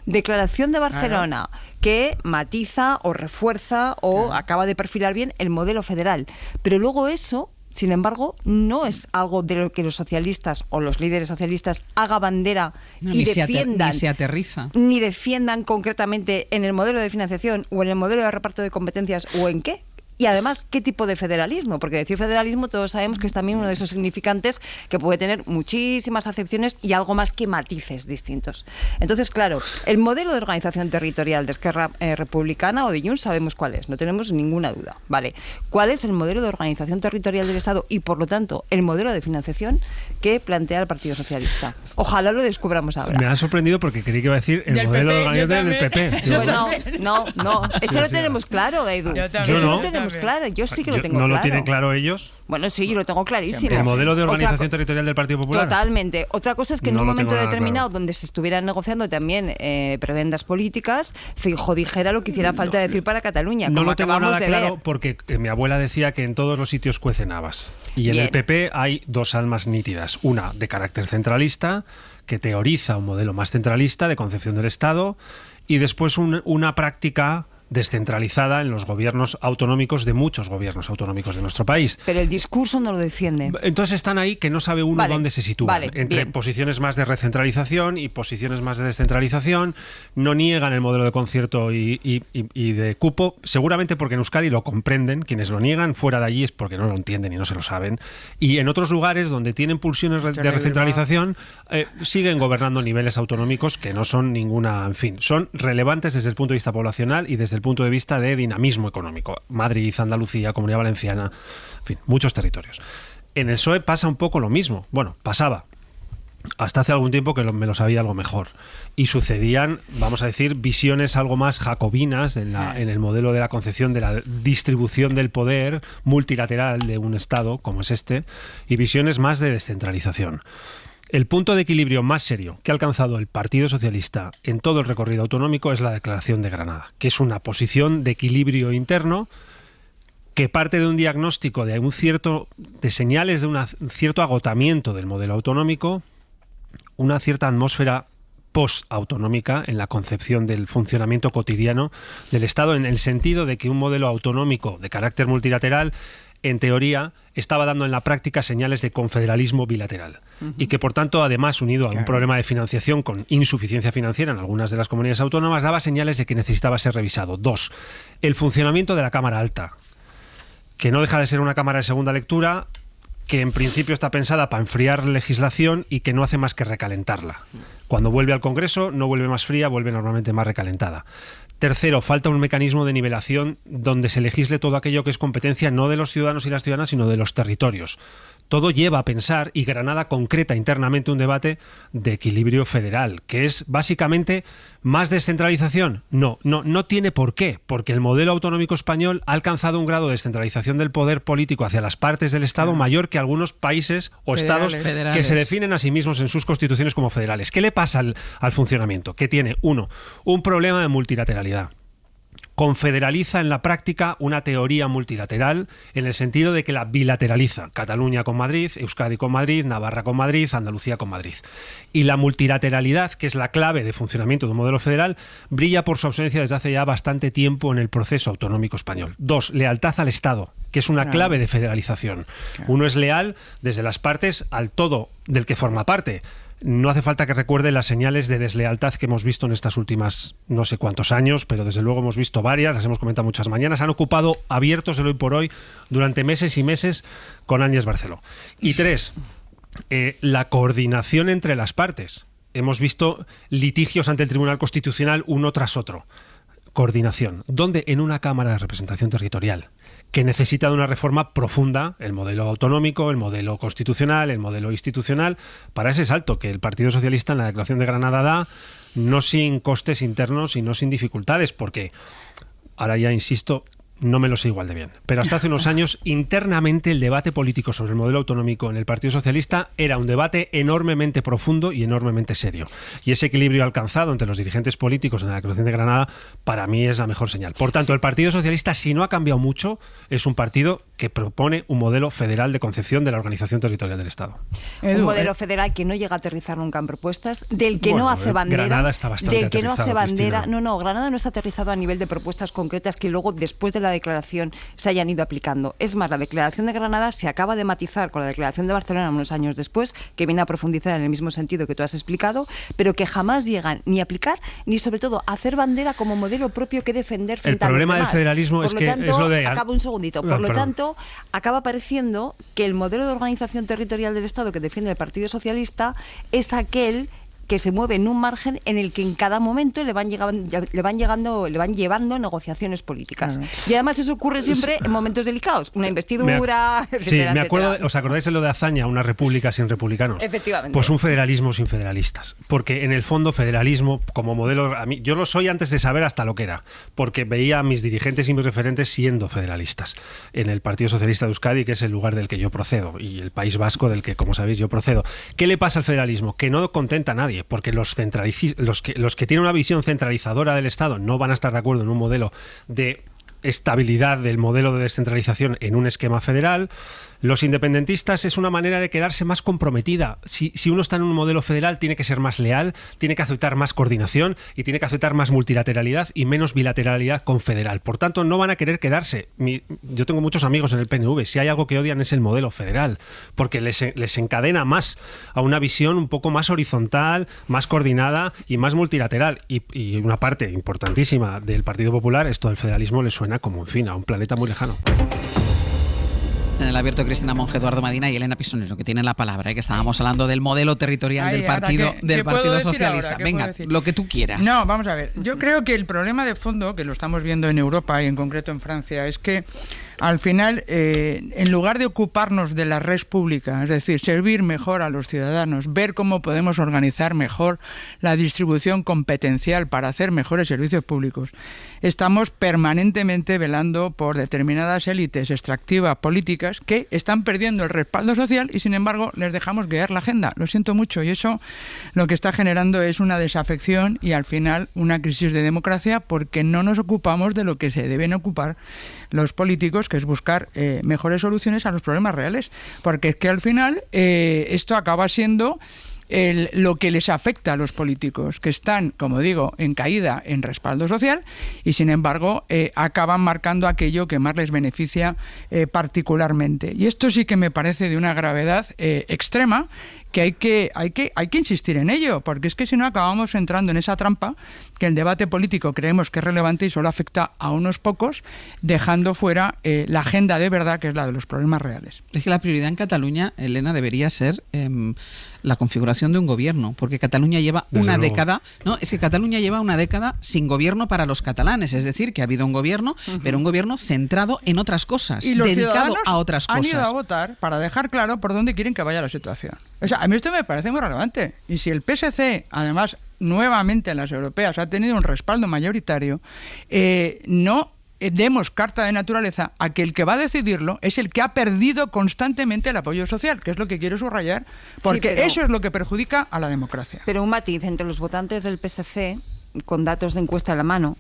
Declaración de Barcelona, que matiza o refuerza o acaba de perfilar bien el modelo federal. Pero luego eso, sin embargo, no es algo de lo que los socialistas o los líderes socialistas haga bandera y defiendan. Ni se aterriza. Ni defiendan concretamente en el modelo de financiación o en el modelo de reparto de competencias o en qué. Y además, ¿qué tipo de federalismo? Porque decir federalismo todos sabemos que es también uno de esos significantes que puede tener muchísimas acepciones y algo más que matices distintos. Entonces, claro, el modelo de organización territorial de Esquerra Republicana o de Junts sabemos cuál es, no tenemos ninguna duda. Vale, ¿cuál es el modelo de organización territorial del Estado y, por lo tanto, el modelo de financiación que plantea el Partido Socialista? Ojalá lo descubramos ahora. Me ha sorprendido porque creí que iba a decir el modelo de organización del PP. Pues no. Eso lo tenemos claro, Edu. Eso lo tenemos claro. Yo sí que lo tengo claro. ¿No lo tienen claro ellos? Bueno, sí, yo lo tengo clarísimo. ¿El modelo de organización territorial del Partido Popular? Totalmente. Otra cosa es que en un momento determinado, donde se estuvieran negociando también prebendas políticas, Feijóo dijera lo que hiciera falta decir para Cataluña. No lo tengo nada claro porque mi abuela decía que en todos los sitios cuecen habas. Y en el PP hay dos almas nítidas. Una de carácter centralista, que teoriza un modelo más centralista de concepción del Estado, y después una práctica descentralizada en los gobiernos autonómicos de muchos gobiernos autonómicos de nuestro país. Pero el discurso no lo defiende. Entonces están ahí que no sabe uno dónde se sitúan. Entre bien. Posiciones más de recentralización y posiciones más de descentralización. No niegan el modelo de concierto y de cupo, seguramente porque en Euskadi lo comprenden. Quienes lo niegan fuera de allí es porque no lo entienden y no se lo saben. Y en otros lugares donde tienen pulsiones de recentralización siguen gobernando niveles autonómicos que no son ninguna, en fin, son relevantes desde el punto de vista poblacional y desde el punto de vista de dinamismo económico. Madrid, Andalucía, Comunidad Valenciana, en fin, muchos territorios. En el PSOE pasa un poco lo mismo. Bueno, pasaba. Hasta hace algún tiempo que me lo sabía algo mejor. Y sucedían, vamos a decir, visiones algo más jacobinas en el modelo de la concepción de la distribución del poder multilateral de un Estado, como es este, y visiones más de descentralización. El punto de equilibrio más serio que ha alcanzado el Partido Socialista en todo el recorrido autonómico es la Declaración de Granada, que es una posición de equilibrio interno que parte de un diagnóstico de señales de un cierto agotamiento del modelo autonómico, una cierta atmósfera post-autonómica en la concepción del funcionamiento cotidiano del Estado, en el sentido de que un modelo autonómico de carácter multilateral, en teoría, estaba dando en la práctica señales de confederalismo bilateral. Y que, por tanto, además, unido a un problema de financiación con insuficiencia financiera en algunas de las comunidades autónomas, daba señales de que necesitaba ser revisado. 2. El funcionamiento de la Cámara Alta, que no deja de ser una Cámara de segunda lectura, que en principio está pensada para enfriar legislación y que no hace más que recalentarla. Cuando vuelve al Congreso no vuelve más fría, vuelve normalmente más recalentada. Tercero, falta un mecanismo de nivelación donde se legisle todo aquello que es competencia no de los ciudadanos y las ciudadanas, sino de los territorios. Todo lleva a pensar, y Granada concreta internamente un debate de equilibrio federal, que es básicamente más descentralización. No tiene por qué, porque el modelo autonómico español ha alcanzado un grado de descentralización del poder político hacia las partes del Estado mayor que algunos países o estados federales. Que se definen a sí mismos en sus constituciones como federales. ¿Qué le pasa al funcionamiento? Que tiene, uno, un problema de multilateralidad. Confederaliza en la práctica una teoría multilateral en el sentido de que la bilateraliza. Cataluña con Madrid, Euskadi con Madrid, Navarra con Madrid, Andalucía con Madrid. Y la multilateralidad, que es la clave de funcionamiento de un modelo federal, brilla por su ausencia desde hace ya bastante tiempo en el proceso autonómico español. Dos, lealtad al Estado, que es una clave de federalización. Uno es leal desde las partes al todo del que forma parte. No hace falta que recuerde las señales de deslealtad que hemos visto en estas últimas no sé cuántos años, pero desde luego hemos visto varias, las hemos comentado muchas mañanas. Han ocupado abiertos el hoy por hoy durante meses y meses con Áñez Barceló. Y tres, la coordinación entre las partes. Hemos visto litigios ante el Tribunal Constitucional uno tras otro. Coordinación. ¿Dónde? En una Cámara de Representación Territorial, que necesita de una reforma profunda, el modelo autonómico, el modelo constitucional, el modelo institucional, para ese salto que el Partido Socialista en la Declaración de Granada da, no sin costes internos y no sin dificultades, porque, ahora ya insisto, no me lo sé igual de bien, pero hasta hace unos años internamente el debate político sobre el modelo autonómico en el Partido Socialista era un debate enormemente profundo y enormemente serio. Y ese equilibrio alcanzado entre los dirigentes políticos en la Declaración de Granada para mí es la mejor señal. Por tanto, el Partido Socialista, si no ha cambiado mucho, es un partido que propone un modelo federal de concepción de la organización territorial del Estado. Un modelo federal que no llega a aterrizar nunca en propuestas, del que no hace bandera. Granada está bastante del que no hace bandera. Cristina. No, Granada no está aterrizado a nivel de propuestas concretas que luego, después de la declaración, se hayan ido aplicando. Es más, la declaración de Granada se acaba de matizar con la declaración de Barcelona unos años después, que viene a profundizar en el mismo sentido que tú has explicado, pero que jamás llegan ni a aplicar, ni sobre todo a hacer bandera como modelo propio que defender frente a los demás. El problema del federalismo es que es lo de... Acabo un segundito. Por lo tanto, acaba pareciendo que el modelo de organización territorial del Estado que defiende el Partido Socialista es aquel que se mueve en un margen en el que en cada momento le van llevando negociaciones políticas. Claro. Y además eso ocurre siempre en momentos delicados, una investidura, etcétera. Sí, me acuerdo, etcétera. ¿os acordáis de lo de Azaña, una república sin republicanos? Efectivamente. Pues un federalismo sin federalistas, porque en el fondo federalismo como modelo, a mí, yo lo soy antes de saber hasta lo que era, porque veía a mis dirigentes y mis referentes siendo federalistas en el Partido Socialista de Euskadi, que es el lugar del que yo procedo, y el País Vasco del que, como sabéis, yo procedo. ¿Qué le pasa al federalismo? Que no contenta a nadie, porque los que tienen una visión centralizadora del Estado no van a estar de acuerdo en un modelo de estabilidad del modelo de descentralización en un esquema federal. Los independentistas es una manera de quedarse más comprometida. Si uno está en un modelo federal, tiene que ser más leal, tiene que aceptar más coordinación y tiene que aceptar más multilateralidad y menos bilateralidad confederal. Por tanto, no van a querer quedarse. Yo tengo muchos amigos en el PNV. Si hay algo que odian es el modelo federal, porque les encadena más a una visión un poco más horizontal, más coordinada y más multilateral. Y una parte importantísima del Partido Popular, esto del federalismo les suena como, en fin, a un planeta muy lejano. En el abierto, Cristina Monge, Eduardo Medina y Elena Pisonero, que tienen la palabra, que estábamos hablando del modelo territorial del Partido Socialista. Venga, lo que tú quieras. No, vamos a ver. Yo creo que el problema de fondo, que lo estamos viendo en Europa y en concreto en Francia, es que al final, en lugar de ocuparnos de la red pública, es decir, servir mejor a los ciudadanos, ver cómo podemos organizar mejor la distribución competencial para hacer mejores servicios públicos, estamos permanentemente velando por determinadas élites extractivas políticas que están perdiendo el respaldo social y, sin embargo, les dejamos guiar la agenda. Lo siento mucho, y eso lo que está generando es una desafección y, al final, una crisis de democracia, porque no nos ocupamos de lo que se deben ocupar los políticos, que es buscar mejores soluciones a los problemas reales, porque es que al final esto acaba siendo lo que les afecta a los políticos, que están, como digo, en caída en respaldo social y, sin embargo, acaban marcando aquello que más les beneficia particularmente. Y esto sí que me parece de una gravedad extrema, que hay que insistir en ello, porque es que si no acabamos entrando en esa trampa que el debate político creemos que es relevante y solo afecta a unos pocos, dejando fuera la agenda de verdad, que es la de los problemas reales. Es que la prioridad en Cataluña, Elena, debería ser la configuración de un gobierno, porque Cataluña lleva una década, ¿no? Es que Cataluña lleva una década sin gobierno para los catalanes, es decir, que ha habido un gobierno, pero un gobierno centrado en otras cosas, y los dedicado a otras cosas. Han ido a votar para dejar claro por dónde quieren que vaya la situación. O sea, a mí esto me parece muy relevante. Y si el PSC, además, nuevamente en las europeas, ha tenido un respaldo mayoritario, no demos carta de naturaleza a que el que va a decidirlo es el que ha perdido constantemente el apoyo social, que es lo que quiero subrayar, porque eso es lo que perjudica a la democracia. Pero un matiz, entre los votantes del PSC, con datos de encuesta en la mano,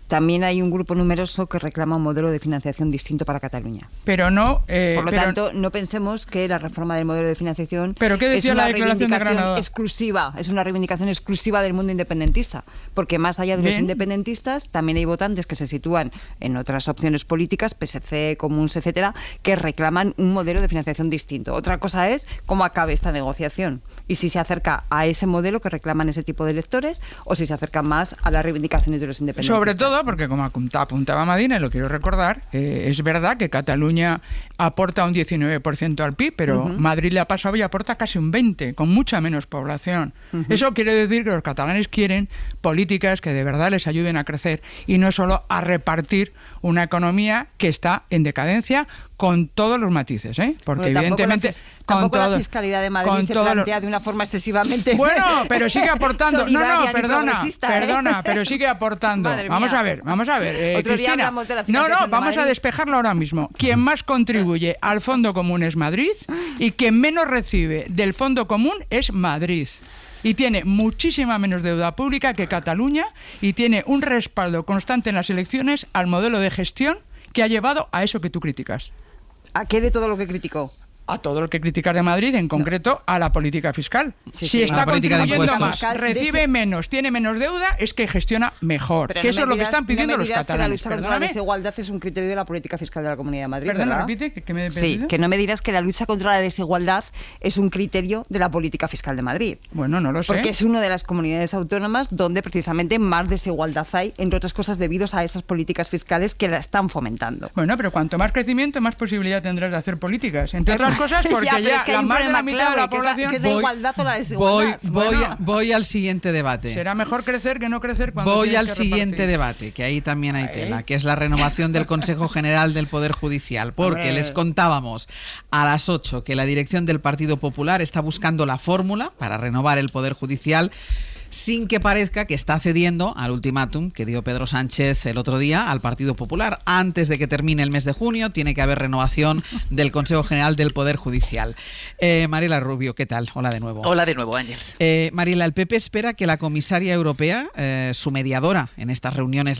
también hay un grupo numeroso que reclama un modelo de financiación distinto para Cataluña. Pero no... Por lo tanto, no pensemos que la reforma del modelo de financiación es una reivindicación exclusiva, es una reivindicación exclusiva del mundo independentista, porque más allá de los independentistas, también hay votantes que se sitúan en otras opciones políticas, PSC, Comuns, etcétera, que reclaman un modelo de financiación distinto. Otra cosa es cómo acabe esta negociación y si se acerca a ese modelo que reclaman ese tipo de electores o si se acerca más a las reivindicaciones de los independentistas. Sobre todo porque, como apuntaba Madina, y lo quiero recordar, es verdad que Cataluña aporta un 19% al PIB, pero Madrid le ha pasado y aporta casi un 20%, con mucha menos población. Eso quiere decir que los catalanes quieren políticas que de verdad les ayuden a crecer y no solo a repartir una economía que está en decadencia, con todos los matices, porque evidentemente... Tampoco la fiscalidad de Madrid se plantea de una forma excesivamente... Bueno, pero sigue aportando. Perdona, pero sigue aportando. Vamos a ver, Otro día hablamos de la financiación de vamos Madrid. a despejarlo ahora mismo. Quien más contribuye al Fondo Común es Madrid y quien menos recibe del Fondo Común es Madrid. Y tiene muchísima menos deuda pública que Cataluña y tiene un respaldo constante en las elecciones al modelo de gestión que ha llevado a eso que tú criticas. ¿A qué de todo lo que criticó? A todo lo que criticas de Madrid, en concreto a la política fiscal. Si está contribuyendo más, recibe menos, tiene menos deuda, es que gestiona mejor. Pero que eso es lo que están pidiendo los catalanes. Que la lucha contra la desigualdad es un criterio de la política fiscal de la Comunidad de Madrid. Perdona, ¿verdad? repite, que me he Sí, perdido. que no me dirás que la lucha contra la desigualdad es un criterio de la política fiscal de Madrid. Bueno, no lo sé. Porque es una de las comunidades autónomas donde precisamente más desigualdad hay, entre otras cosas debido a esas políticas fiscales que la están fomentando. Bueno, pero cuanto más crecimiento, más posibilidad tendrás de hacer políticas. Entre otras cosas, porque ya que hay la un más de la problema mitad de la clave, población... que es la igualdad o la desigualdad. Voy al siguiente debate. Será mejor crecer que no crecer cuando Voy tienes al que siguiente repartir. debate, que ahí también hay tela, que es la renovación del Consejo General del Poder Judicial, porque les contábamos a las 8 que la dirección del Partido Popular está buscando la fórmula para renovar el Poder Judicial sin que parezca que está cediendo al ultimátum que dio Pedro Sánchez el otro día al Partido Popular. Antes de que termine el mes de junio tiene que haber renovación del Consejo General del Poder Judicial. Mariela Rubio, ¿qué tal? Hola de nuevo. Hola de nuevo, Ángeles. Mariela, el PP espera que la comisaria europea, su mediadora en estas reuniones,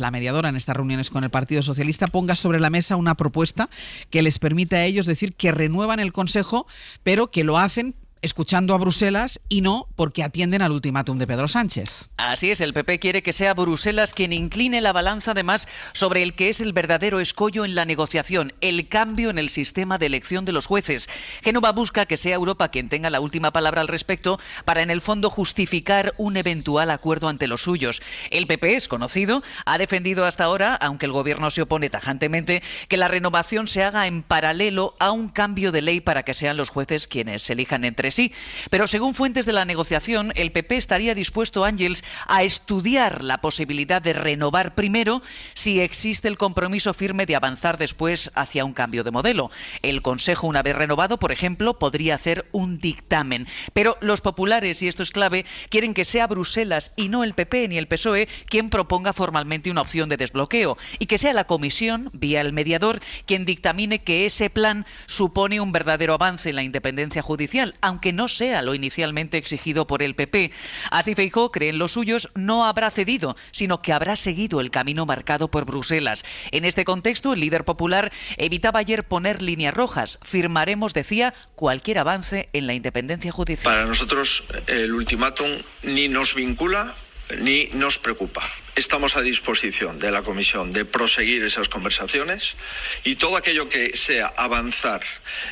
con el Partido Socialista, ponga sobre la mesa una propuesta que les permita a ellos decir que renuevan el Consejo, pero que lo hacen escuchando a Bruselas y no porque atienden al ultimátum de Pedro Sánchez. Así es, el PP quiere que sea Bruselas quien incline la balanza además sobre el que es el verdadero escollo en la negociación, el cambio en el sistema de elección de los jueces. Génova busca que sea Europa quien tenga la última palabra al respecto para en el fondo justificar un eventual acuerdo ante los suyos. El PP es conocido, ha defendido hasta ahora, aunque el gobierno se opone tajantemente, que la renovación se haga en paralelo a un cambio de ley para que sean los jueces quienes se elijan entre sí. Pero según fuentes de la negociación, el PP estaría dispuesto, Ángels, a estudiar la posibilidad de renovar primero si existe el compromiso firme de avanzar después hacia un cambio de modelo. El Consejo, una vez renovado, por ejemplo, podría hacer un dictamen. Pero los populares, y esto es clave, quieren que sea Bruselas y no el PP ni el PSOE quien proponga formalmente una opción de desbloqueo y que sea la Comisión, vía el mediador, quien dictamine que ese plan supone un verdadero avance en la independencia judicial, aunque no sea lo inicialmente exigido por el PP. Así Feijóo, creen los suyos, no habrá cedido, sino que habrá seguido el camino marcado por Bruselas. En este contexto, el líder popular evitaba ayer poner líneas rojas. Firmaremos, decía, cualquier avance en la independencia judicial. Para nosotros el ultimátum ni nos vincula ni nos preocupa. Estamos a disposición de la Comisión de proseguir esas conversaciones y todo aquello que sea avanzar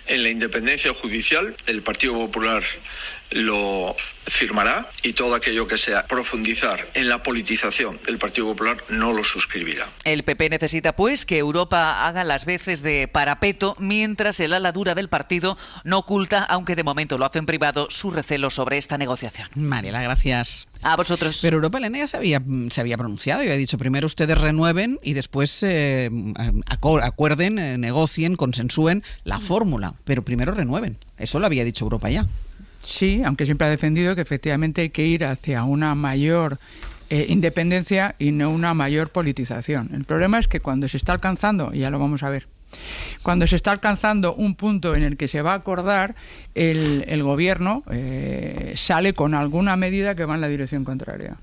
en la independencia judicial, el Partido Popular lo firmará, y todo aquello que sea profundizar en la politización del Partido Popular no lo suscribirá. El PP necesita, pues, que Europa haga las veces de parapeto, mientras el ala dura del partido no oculta, aunque de momento lo hace en privado, su recelo sobre esta negociación. Mariela, gracias. A vosotros. Pero Europa, Elena, ya se había pronunciado y había dicho primero ustedes renueven y después acuerden, negocien, consensúen la fórmula, pero primero renueven. Eso lo había dicho Europa ya. Sí, aunque siempre ha defendido que efectivamente hay que ir hacia una mayor independencia y no una mayor politización. El problema es que cuando se está alcanzando, y ya lo vamos a ver, cuando se está alcanzando un punto en el que se va a acordar, el gobierno sale con alguna medida que va en la dirección contraria,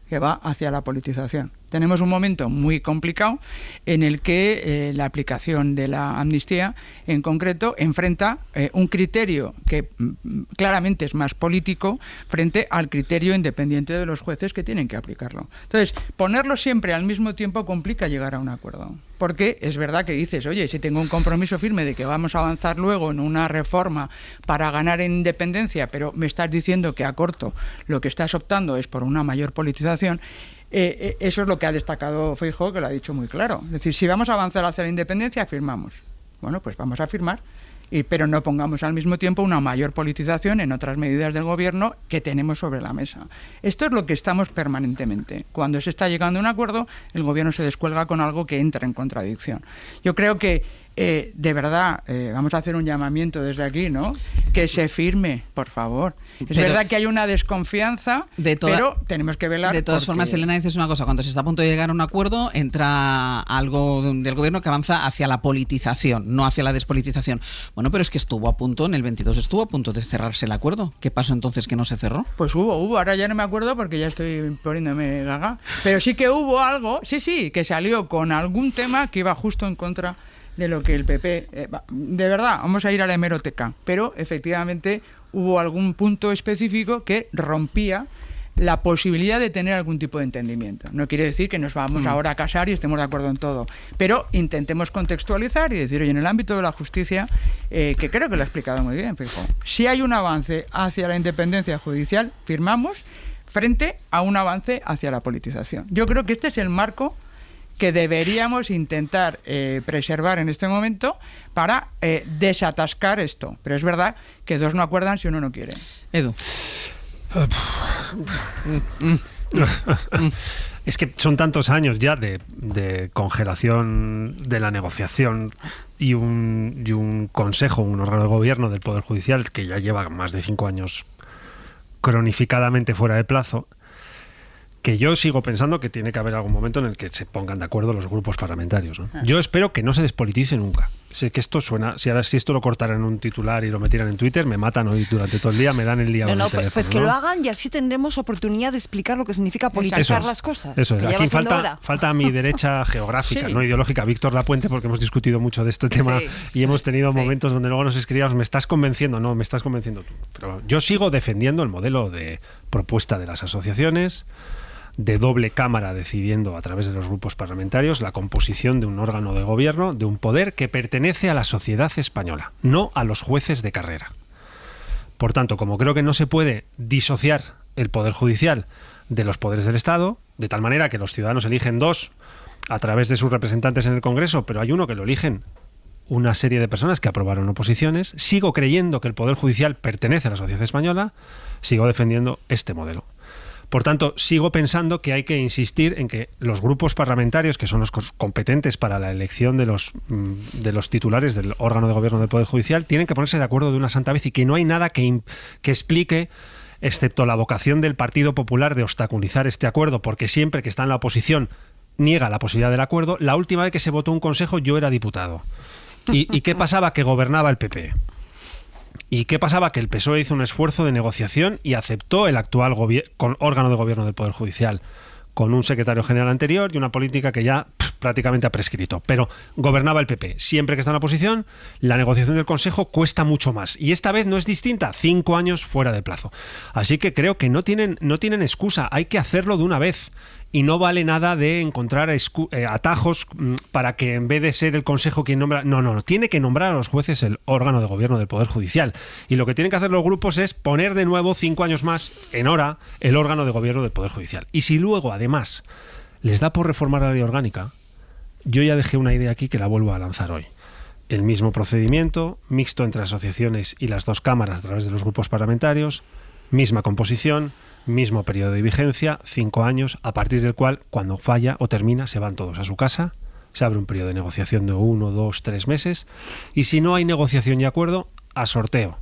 que va hacia la politización. Tenemos un momento muy complicado en el que la aplicación de la amnistía, en concreto, enfrenta un criterio que claramente es más político frente al criterio independiente de los jueces que tienen que aplicarlo. Entonces, ponerlo siempre al mismo tiempo complica llegar a un acuerdo. Porque es verdad que dices, oye, si tengo un compromiso firme de que vamos a avanzar luego en una reforma para ganar en independencia, pero me estás diciendo que a corto lo que estás optando es por una mayor politización. Eso es lo que ha destacado Feijóo, que lo ha dicho muy claro. Es decir, si vamos a avanzar hacia la independencia, firmamos. Bueno, pues vamos a firmar, pero no pongamos al mismo tiempo una mayor politización en otras medidas del gobierno que tenemos sobre la mesa. Esto es lo que estamos permanentemente. Cuando se está llegando a un acuerdo, el gobierno se descuelga con algo que entra en contradicción. Yo creo que de verdad, vamos a hacer un llamamiento desde aquí, ¿no? Que se firme, por favor. Es verdad que hay una desconfianza, pero tenemos que velar. De todas formas, Elena, dices una cosa, cuando se está a punto de llegar a un acuerdo, entra algo del gobierno que avanza hacia la politización, no hacia la despolitización. Bueno, pero es que estuvo a punto, en el 22 estuvo a punto de cerrarse el acuerdo. ¿Qué pasó entonces que no se cerró? Pues hubo, ahora ya no me acuerdo porque ya estoy poniéndome gaga, pero sí que hubo algo, sí, que salió con algún tema que iba justo en contra de lo que el PP... de verdad, vamos a ir a la hemeroteca, pero efectivamente hubo algún punto específico que rompía la posibilidad de tener algún tipo de entendimiento. No quiere decir que nos vamos ahora a casar y estemos de acuerdo en todo, pero intentemos contextualizar y decir, oye, en el ámbito de la justicia, que creo que lo ha explicado muy bien, Feijóo, si hay un avance hacia la independencia judicial, firmamos frente a un avance hacia la politización. Yo creo que este es el marco que deberíamos intentar preservar en este momento para desatascar esto. Pero es verdad que dos no acuerdan si uno no quiere. Edu. Es que son tantos años ya de congelación de la negociación y un consejo, un órgano de gobierno del Poder Judicial que ya lleva más de 5 años cronificadamente fuera de plazo, que yo sigo pensando que tiene que haber algún momento en el que se pongan de acuerdo los grupos parlamentarios, ¿no? Yo espero que no se despolitice nunca. Sé que esto suena, si esto lo cortaran en un titular y lo metieran en Twitter, me matan hoy durante todo el día, me dan el día con el teléfono. Pues que lo hagan y así tendremos oportunidad de explicar lo que significa politizar las cosas. Eso es. Aquí falta mi derecha geográfica, no ideológica, Víctor Lapuente, porque hemos discutido mucho de este tema y hemos tenido momentos donde luego nos escribíamos, me estás convenciendo tú. Pero yo sigo defendiendo el modelo de propuesta de las asociaciones, de doble cámara decidiendo a través de los grupos parlamentarios la composición de un órgano de gobierno, de un poder que pertenece a la sociedad española, no a los jueces de carrera. Por tanto, como creo que no se puede disociar el Poder Judicial de los poderes del Estado, de tal manera que los ciudadanos eligen dos a través de sus representantes en el Congreso, pero hay uno que lo eligen una serie de personas que aprobaron oposiciones, sigo creyendo que el Poder Judicial pertenece a la sociedad española, sigo defendiendo este modelo. Por tanto, sigo pensando que hay que insistir en que los grupos parlamentarios, que son los competentes para la elección de los titulares del órgano de gobierno del Poder Judicial, tienen que ponerse de acuerdo de una santa vez y que no hay nada que explique, excepto la vocación del Partido Popular de obstaculizar este acuerdo, porque siempre que está en la oposición niega la posibilidad del acuerdo. La última vez que se votó un consejo yo era diputado. ¿Y qué pasaba? Que gobernaba el PP. ¿Y qué pasaba? Que el PSOE hizo un esfuerzo de negociación y aceptó el actual órgano de gobierno del Poder Judicial, con un secretario general anterior y una política que ya prácticamente ha prescrito. Pero gobernaba el PP. Siempre que está en la oposición, la negociación del Consejo cuesta mucho más. Y esta vez no es distinta, 5 años fuera de plazo. Así que creo que no tienen excusa, hay que hacerlo de una vez. y no vale nada de encontrar atajos para que en vez de ser el Consejo quien nombra... No, tiene que nombrar a los jueces el órgano de gobierno del Poder Judicial. Y lo que tienen que hacer los grupos es poner de nuevo 5 años más en hora el órgano de gobierno del Poder Judicial. Y si luego, además, les da por reformar la ley orgánica, yo ya dejé una idea aquí que la vuelvo a lanzar hoy. El mismo procedimiento, mixto entre asociaciones y las dos cámaras a través de los grupos parlamentarios, misma composición, mismo periodo de vigencia, 5 años, a partir del cual, cuando falla o termina, se van todos a su casa, se abre un periodo de negociación de 1, 2, 3 meses, y si no hay negociación y acuerdo, a sorteo.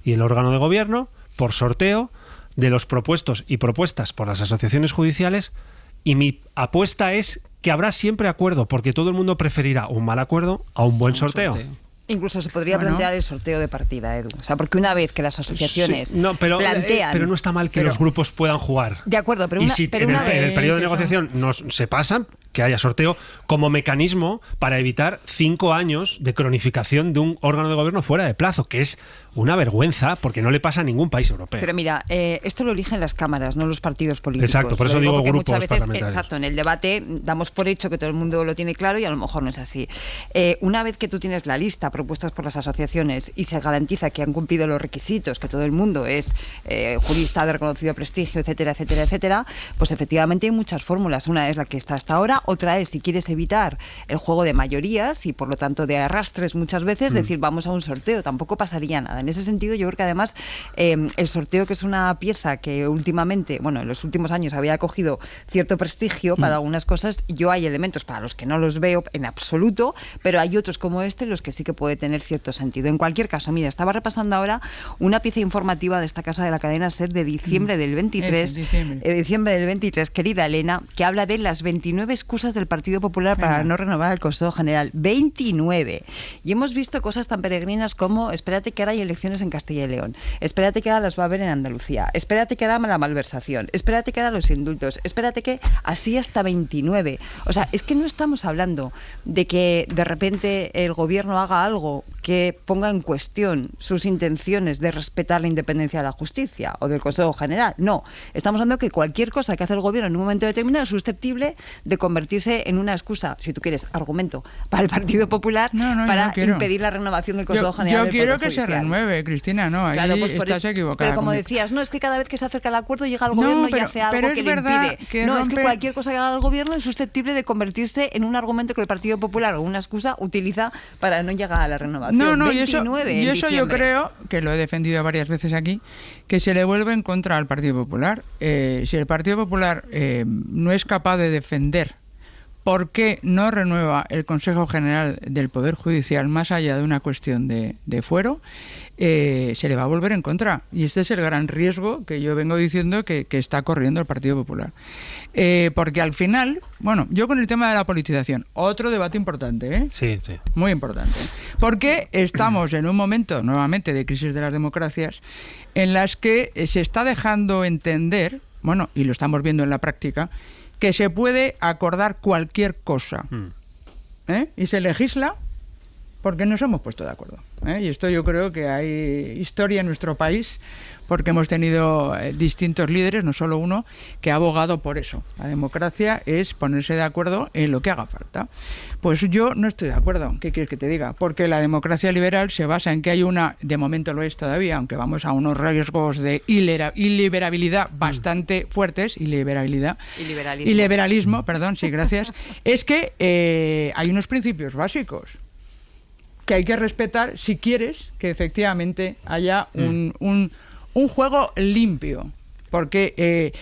Y el órgano de gobierno, por sorteo, de los propuestos y propuestas por las asociaciones judiciales, y mi apuesta es que habrá siempre acuerdo, porque todo el mundo preferirá un mal acuerdo a un buen sorteo. Incluso se podría plantear el sorteo de partida, Edu. O sea, porque una vez que las asociaciones plantean... pero no está mal que los grupos puedan jugar. De acuerdo, pero en el periodo de negociación se pasan, que haya sorteo como mecanismo para evitar 5 años de cronificación de un órgano de gobierno fuera de plazo, que es una vergüenza porque no le pasa a ningún país europeo. Pero mira, esto lo eligen las cámaras, no los partidos políticos. Exacto, por eso digo grupos muchas veces, parlamentarios. Exacto, en el debate damos por hecho que todo el mundo lo tiene claro y a lo mejor no es así. Una vez que tú tienes la lista propuestas por las asociaciones y se garantiza que han cumplido los requisitos, que todo el mundo es jurista de reconocido prestigio, etcétera, etcétera, etcétera, pues efectivamente hay muchas fórmulas. Una es la que está hasta ahora, otra es si quieres evitar el juego de mayorías y por lo tanto de arrastres muchas veces, decir vamos a un sorteo, tampoco pasaría nada. En ese sentido yo creo que además el sorteo, que es una pieza que últimamente, bueno, en los últimos años había cogido cierto prestigio para algunas cosas, yo hay elementos para los que no los veo en absoluto, pero hay otros como este los que sí que puede tener cierto sentido. En cualquier caso, mira, estaba repasando ahora una pieza informativa de esta casa de la cadena SER de diciembre del 23, diciembre del 23, querida Elena, que habla de las 29 excusas del Partido Popular para no renovar el Consejo General. 29. Y hemos visto cosas tan peregrinas como espérate que ahora hay elecciones en Castilla y León, espérate que ahora las va a haber en Andalucía, espérate que ahora la malversación, espérate que ahora los indultos, espérate que así hasta 29. O sea, es que no estamos hablando de que de repente el gobierno haga algo que ponga en cuestión sus intenciones de respetar la independencia de la justicia o del Consejo General. No, estamos hablando que cualquier cosa que hace el gobierno en un momento determinado es susceptible de convertirse en una excusa, si tú quieres, argumento para el Partido Popular para impedir la renovación del Consejo General. Yo quiero que se renueve, Cristina, no, ahí claro, pues estás equivocada. Pero como decías, no, es que cada vez que se acerca el acuerdo llega el gobierno y hace algo que le impide. Es que cualquier cosa que haga el gobierno es susceptible de convertirse en un argumento que el Partido Popular o una excusa utiliza para no llegar a la renovación. Y eso yo creo, que lo he defendido varias veces aquí, que se le vuelve en contra al Partido Popular. Si el Partido Popular no es capaz de defender por qué no renueva el Consejo General del Poder Judicial más allá de una cuestión de fuero, se le va a volver en contra. Y este es el gran riesgo que yo vengo diciendo que está corriendo el Partido Popular. Porque al final, bueno, yo con el tema de la politización, otro debate importante, ¿eh? Sí, sí. Muy importante. Porque estamos en un momento, nuevamente, de crisis de las democracias, en las que se está dejando entender, bueno, y lo estamos viendo en la práctica, que se puede acordar cualquier cosa. Y se legisla porque nos hemos puesto de acuerdo. Y esto yo creo que hay historia en nuestro país, porque hemos tenido distintos líderes, no solo uno, que ha abogado por eso. La democracia es ponerse de acuerdo en lo que haga falta. Pues yo no estoy de acuerdo. ¿Qué quieres que te diga? Porque la democracia liberal se basa en que hay una, de momento lo es todavía, aunque vamos a unos riesgos de iliberabilidad bastante fuertes, iliberalismo, perdón, sí, gracias, es que hay unos principios básicos que hay que respetar si quieres que efectivamente haya un juego limpio. Porque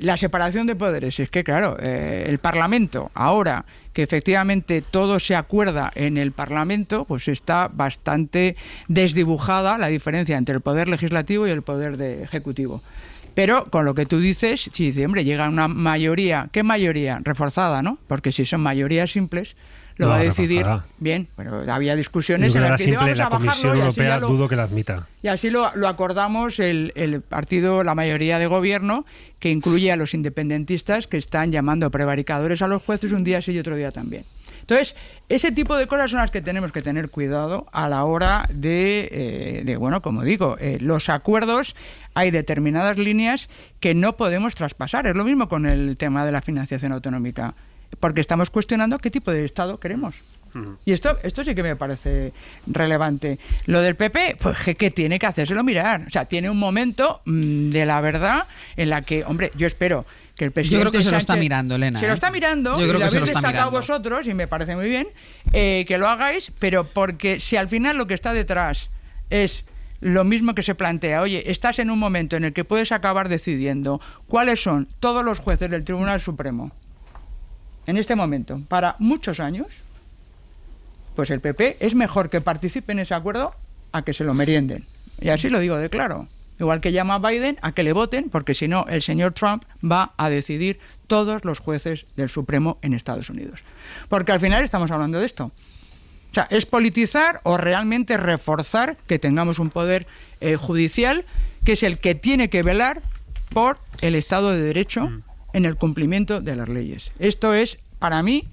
la separación de poderes, es que claro, el Parlamento, ahora que efectivamente todo se acuerda en el Parlamento, pues está bastante desdibujada la diferencia entre el poder legislativo y el poder ejecutivo. Pero con lo que tú dices, si dice, hombre, llega una mayoría, ¿qué mayoría? Reforzada, ¿no? Porque si son mayorías simples, lo va a decidir bien. Bueno, había discusiones en las que vamos a bajarlo y así ya dudo que la admita. Y así lo acordamos el partido, la mayoría de gobierno, que incluye a los independentistas que están llamando prevaricadores a los jueces un día sí y otro día también. Entonces, ese tipo de cosas son las que tenemos que tener cuidado a la hora de bueno, como digo, los acuerdos, hay determinadas líneas que no podemos traspasar. Es lo mismo con el tema de la financiación autonómica, porque estamos cuestionando qué tipo de Estado queremos. Y esto sí que me parece relevante. Lo del PP, pues que tiene que hacérselo mirar. O sea, tiene un momento de la verdad en la que, hombre, yo espero que el presidente Yo creo que se lo Sánchez está mirando, Elena. Se lo está mirando, Yo creo y lo que se habéis lo está destacado mirando. vosotros, y me parece muy bien que lo hagáis, pero porque si al final lo que está detrás es lo mismo que se plantea, oye, estás en un momento en el que puedes acabar decidiendo cuáles son todos los jueces del Tribunal Supremo en este momento, para muchos años, pues el PP es mejor que participe en ese acuerdo a que se lo merienden. Y así lo digo de claro. Igual que llama a Biden a que le voten, porque si no, el señor Trump va a decidir todos los jueces del Supremo en Estados Unidos. Porque al final estamos hablando de esto. O sea, ¿es politizar o realmente reforzar que tengamos un poder judicial que es el que tiene que velar por el Estado de Derecho en el cumplimiento de las leyes? Esto es, para mí,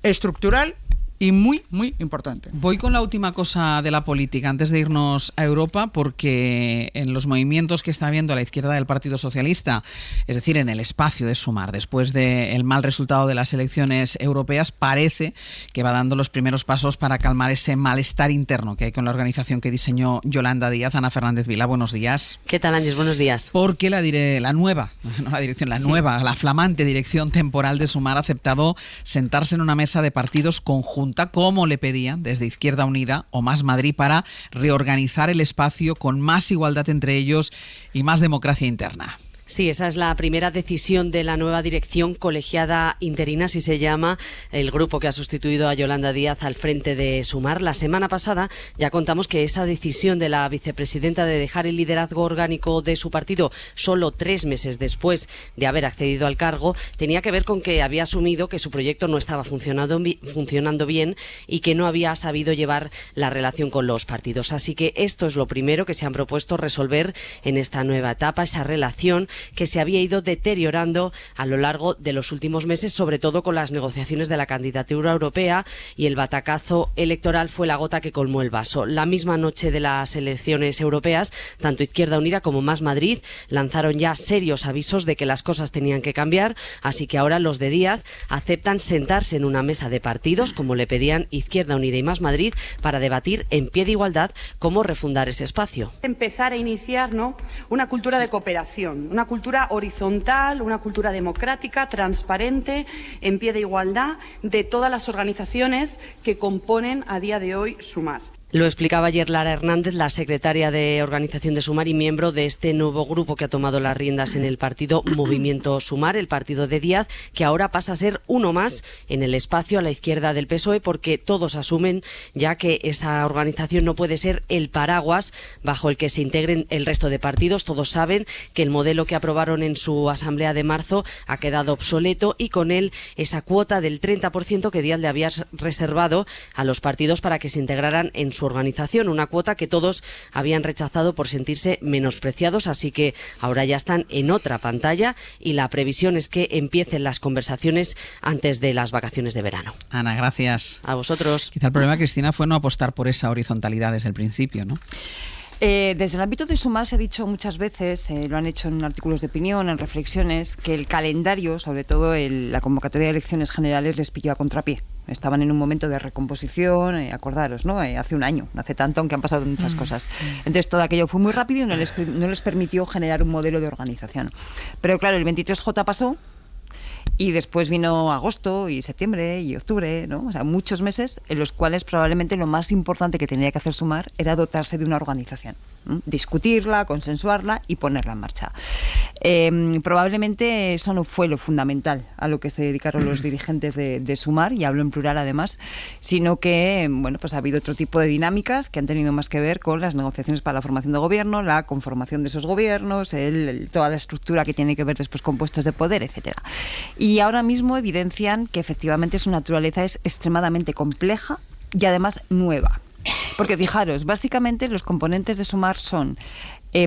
estructural y muy, muy importante. Voy con la última cosa de la política antes de irnos a Europa, porque en los movimientos que está habiendo a la izquierda del Partido Socialista, es decir, en el espacio de Sumar, después del mal resultado de las elecciones europeas, parece que va dando los primeros pasos para calmar ese malestar interno que hay con la organización que diseñó Yolanda Díaz. Ana Fernández Vila, buenos días. ¿Qué tal, Ángeles? Buenos días. Porque la flamante dirección temporal de Sumar ha aceptado sentarse en una mesa de partidos conjunta, como le pedían desde Izquierda Unida o Más Madrid, para reorganizar el espacio con más igualdad entre ellos y más democracia interna. Sí, esa es la primera decisión de la nueva dirección colegiada interina, así se llama el grupo que ha sustituido a Yolanda Díaz al frente de Sumar. La semana pasada ya contamos que esa decisión de la vicepresidenta de dejar el liderazgo orgánico de su partido solo 3 meses después de haber accedido al cargo tenía que ver con que había asumido que su proyecto no estaba funcionando bien y que no había sabido llevar la relación con los partidos. Así que esto es lo primero que se han propuesto resolver en esta nueva etapa, esa relación que se había ido deteriorando a lo largo de los últimos meses, sobre todo con las negociaciones de la candidatura europea, y el batacazo electoral fue la gota que colmó el vaso. La misma noche de las elecciones europeas, tanto Izquierda Unida como Más Madrid lanzaron ya serios avisos de que las cosas tenían que cambiar, así que ahora los de Díaz aceptan sentarse en una mesa de partidos, como le pedían Izquierda Unida y Más Madrid, para debatir en pie de igualdad cómo refundar ese espacio. Empezar a iniciar, ¿no?, una cultura de cooperación, una cultura horizontal, una cultura democrática, transparente, en pie de igualdad de todas las organizaciones que componen a día de hoy Sumar. Lo explicaba ayer Lara Hernández, la secretaria de organización de Sumar y miembro de este nuevo grupo que ha tomado las riendas en el partido Movimiento Sumar, el partido de Díaz, que ahora pasa a ser uno más en el espacio a la izquierda del PSOE, porque todos asumen ya que esa organización no puede ser el paraguas bajo el que se integren el resto de partidos. Todos saben que el modelo que aprobaron en su asamblea de marzo ha quedado obsoleto, y con él esa cuota del 30% que Díaz le había reservado a los partidos para que se integraran en su organización, una cuota que todos habían rechazado por sentirse menospreciados, así que ahora ya están en otra pantalla y la previsión es que empiecen las conversaciones antes de las vacaciones de verano. Ana, gracias. A vosotros. Quizá el problema, Cristina, fue no apostar por esa horizontalidad desde el principio, ¿no? Desde el ámbito de Sumar se ha dicho muchas veces, lo han hecho en artículos de opinión, en reflexiones, que el calendario, sobre todo la convocatoria de elecciones generales, les pilló a contrapié. Estaban en un momento de recomposición, acordaros, ¿no? Hace un año, no hace tanto, aunque han pasado muchas cosas. Entonces todo aquello fue muy rápido y no les permitió generar un modelo de organización. Pero claro, el 23J pasó, y después vino agosto y septiembre y octubre, ¿no? O sea, muchos meses en los cuales probablemente lo más importante que tenía que hacer Sumar era dotarse de una organización, ¿no? Discutirla, consensuarla y ponerla en marcha. Probablemente eso no fue lo fundamental a lo que se dedicaron los dirigentes de Sumar, y hablo en plural además, sino que, bueno, pues ha habido otro tipo de dinámicas que han tenido más que ver con las negociaciones para la formación de gobierno, la conformación de esos gobiernos, toda la estructura que tiene que ver después con puestos de poder, etcétera. Y ahora mismo evidencian que efectivamente su naturaleza es extremadamente compleja y además nueva. Porque fijaros, básicamente los componentes de Sumar son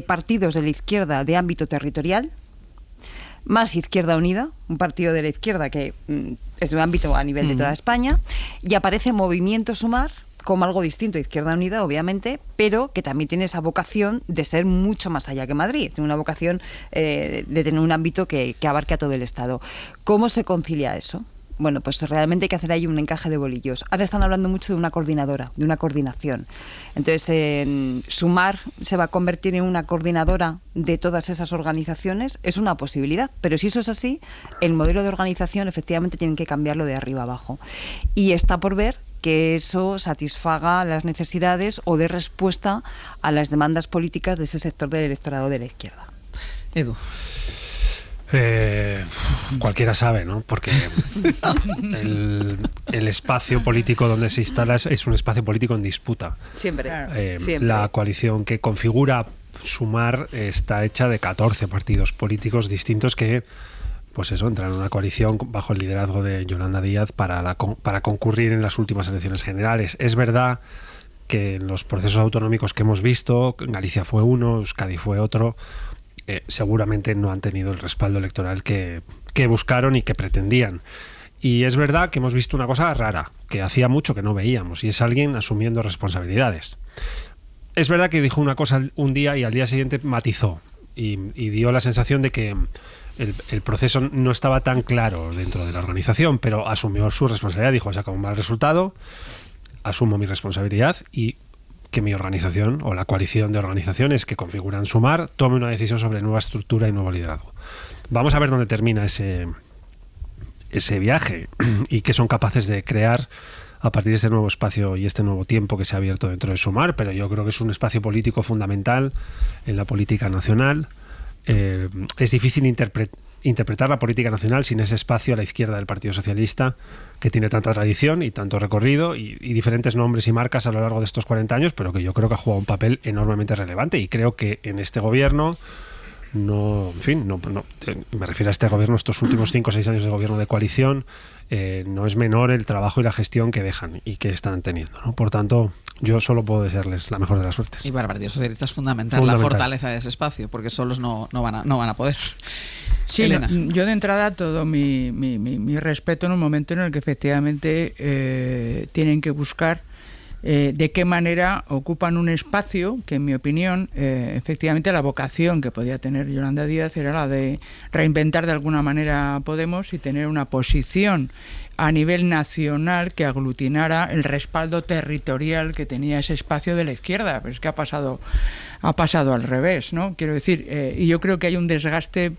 partidos de la izquierda de ámbito territorial, más Izquierda Unida, un partido de la izquierda que es de un ámbito a nivel de toda España, y aparece Movimiento Sumar como algo distinto a Izquierda Unida, obviamente, pero que también tiene esa vocación de ser mucho más allá que Madrid, tiene una vocación de tener un ámbito que abarque a todo el Estado. ¿Cómo se concilia eso? Bueno, pues realmente hay que hacer ahí un encaje de bolillos. Ahora están hablando mucho de una coordinadora, de una coordinación. Entonces, Sumar se va a convertir en una coordinadora de todas esas organizaciones. Es una posibilidad, pero si eso es así, el modelo de organización efectivamente tienen que cambiarlo de arriba abajo. Y está por ver que eso satisfaga las necesidades o dé respuesta a las demandas políticas de ese sector del electorado de la izquierda. Edu. Cualquiera sabe, ¿no? Porque el espacio político donde se instala es un espacio político en disputa. Siempre. La coalición que configura Sumar está hecha de 14 partidos políticos distintos que, pues eso, entran en una coalición bajo el liderazgo de Yolanda Díaz para concurrir en las últimas elecciones generales. Es verdad que en los procesos autonómicos que hemos visto, Galicia fue uno, Euskadi fue otro, seguramente no han tenido el respaldo electoral que buscaron y que pretendían. Y es verdad que hemos visto una cosa rara, que hacía mucho que no veíamos, y es alguien asumiendo responsabilidades. Es verdad que dijo una cosa un día y al día siguiente matizó, y dio la sensación de que el proceso no estaba tan claro dentro de la organización, pero asumió su responsabilidad. Dijo, he sacado un mal resultado, asumo mi responsabilidad y que mi organización o la coalición de organizaciones que configuran Sumar tome una decisión sobre nueva estructura y nuevo liderazgo. Vamos a ver dónde termina ese viaje y qué son capaces de crear a partir de este nuevo espacio y este nuevo tiempo que se ha abierto dentro de Sumar, pero yo creo que es un espacio político fundamental en la política nacional. Es difícil interpretar la política nacional sin ese espacio a la izquierda del Partido Socialista, que tiene tanta tradición y tanto recorrido y diferentes nombres y marcas a lo largo de estos 40 años, pero que yo creo que ha jugado un papel enormemente relevante, y creo que en este gobierno me refiero a este gobierno, estos últimos 5 o 6 años de gobierno de coalición, no es menor el trabajo y la gestión que dejan y que están teniendo, ¿no? Por tanto, yo solo puedo desearles la mejor de las suertes. Y para el Partido Socialista es fundamental la fortaleza de ese espacio, porque solos no van a poder. Sí, yo de entrada todo mi respeto en un momento en el que efectivamente tienen que buscar de qué manera ocupan un espacio que, en mi opinión, efectivamente la vocación que podía tener Yolanda Díaz era la de reinventar de alguna manera Podemos y tener una posición a nivel nacional que aglutinara el respaldo territorial que tenía ese espacio de la izquierda. Pero es que ha pasado al revés, ¿no? Quiero decir, y yo creo que hay un desgaste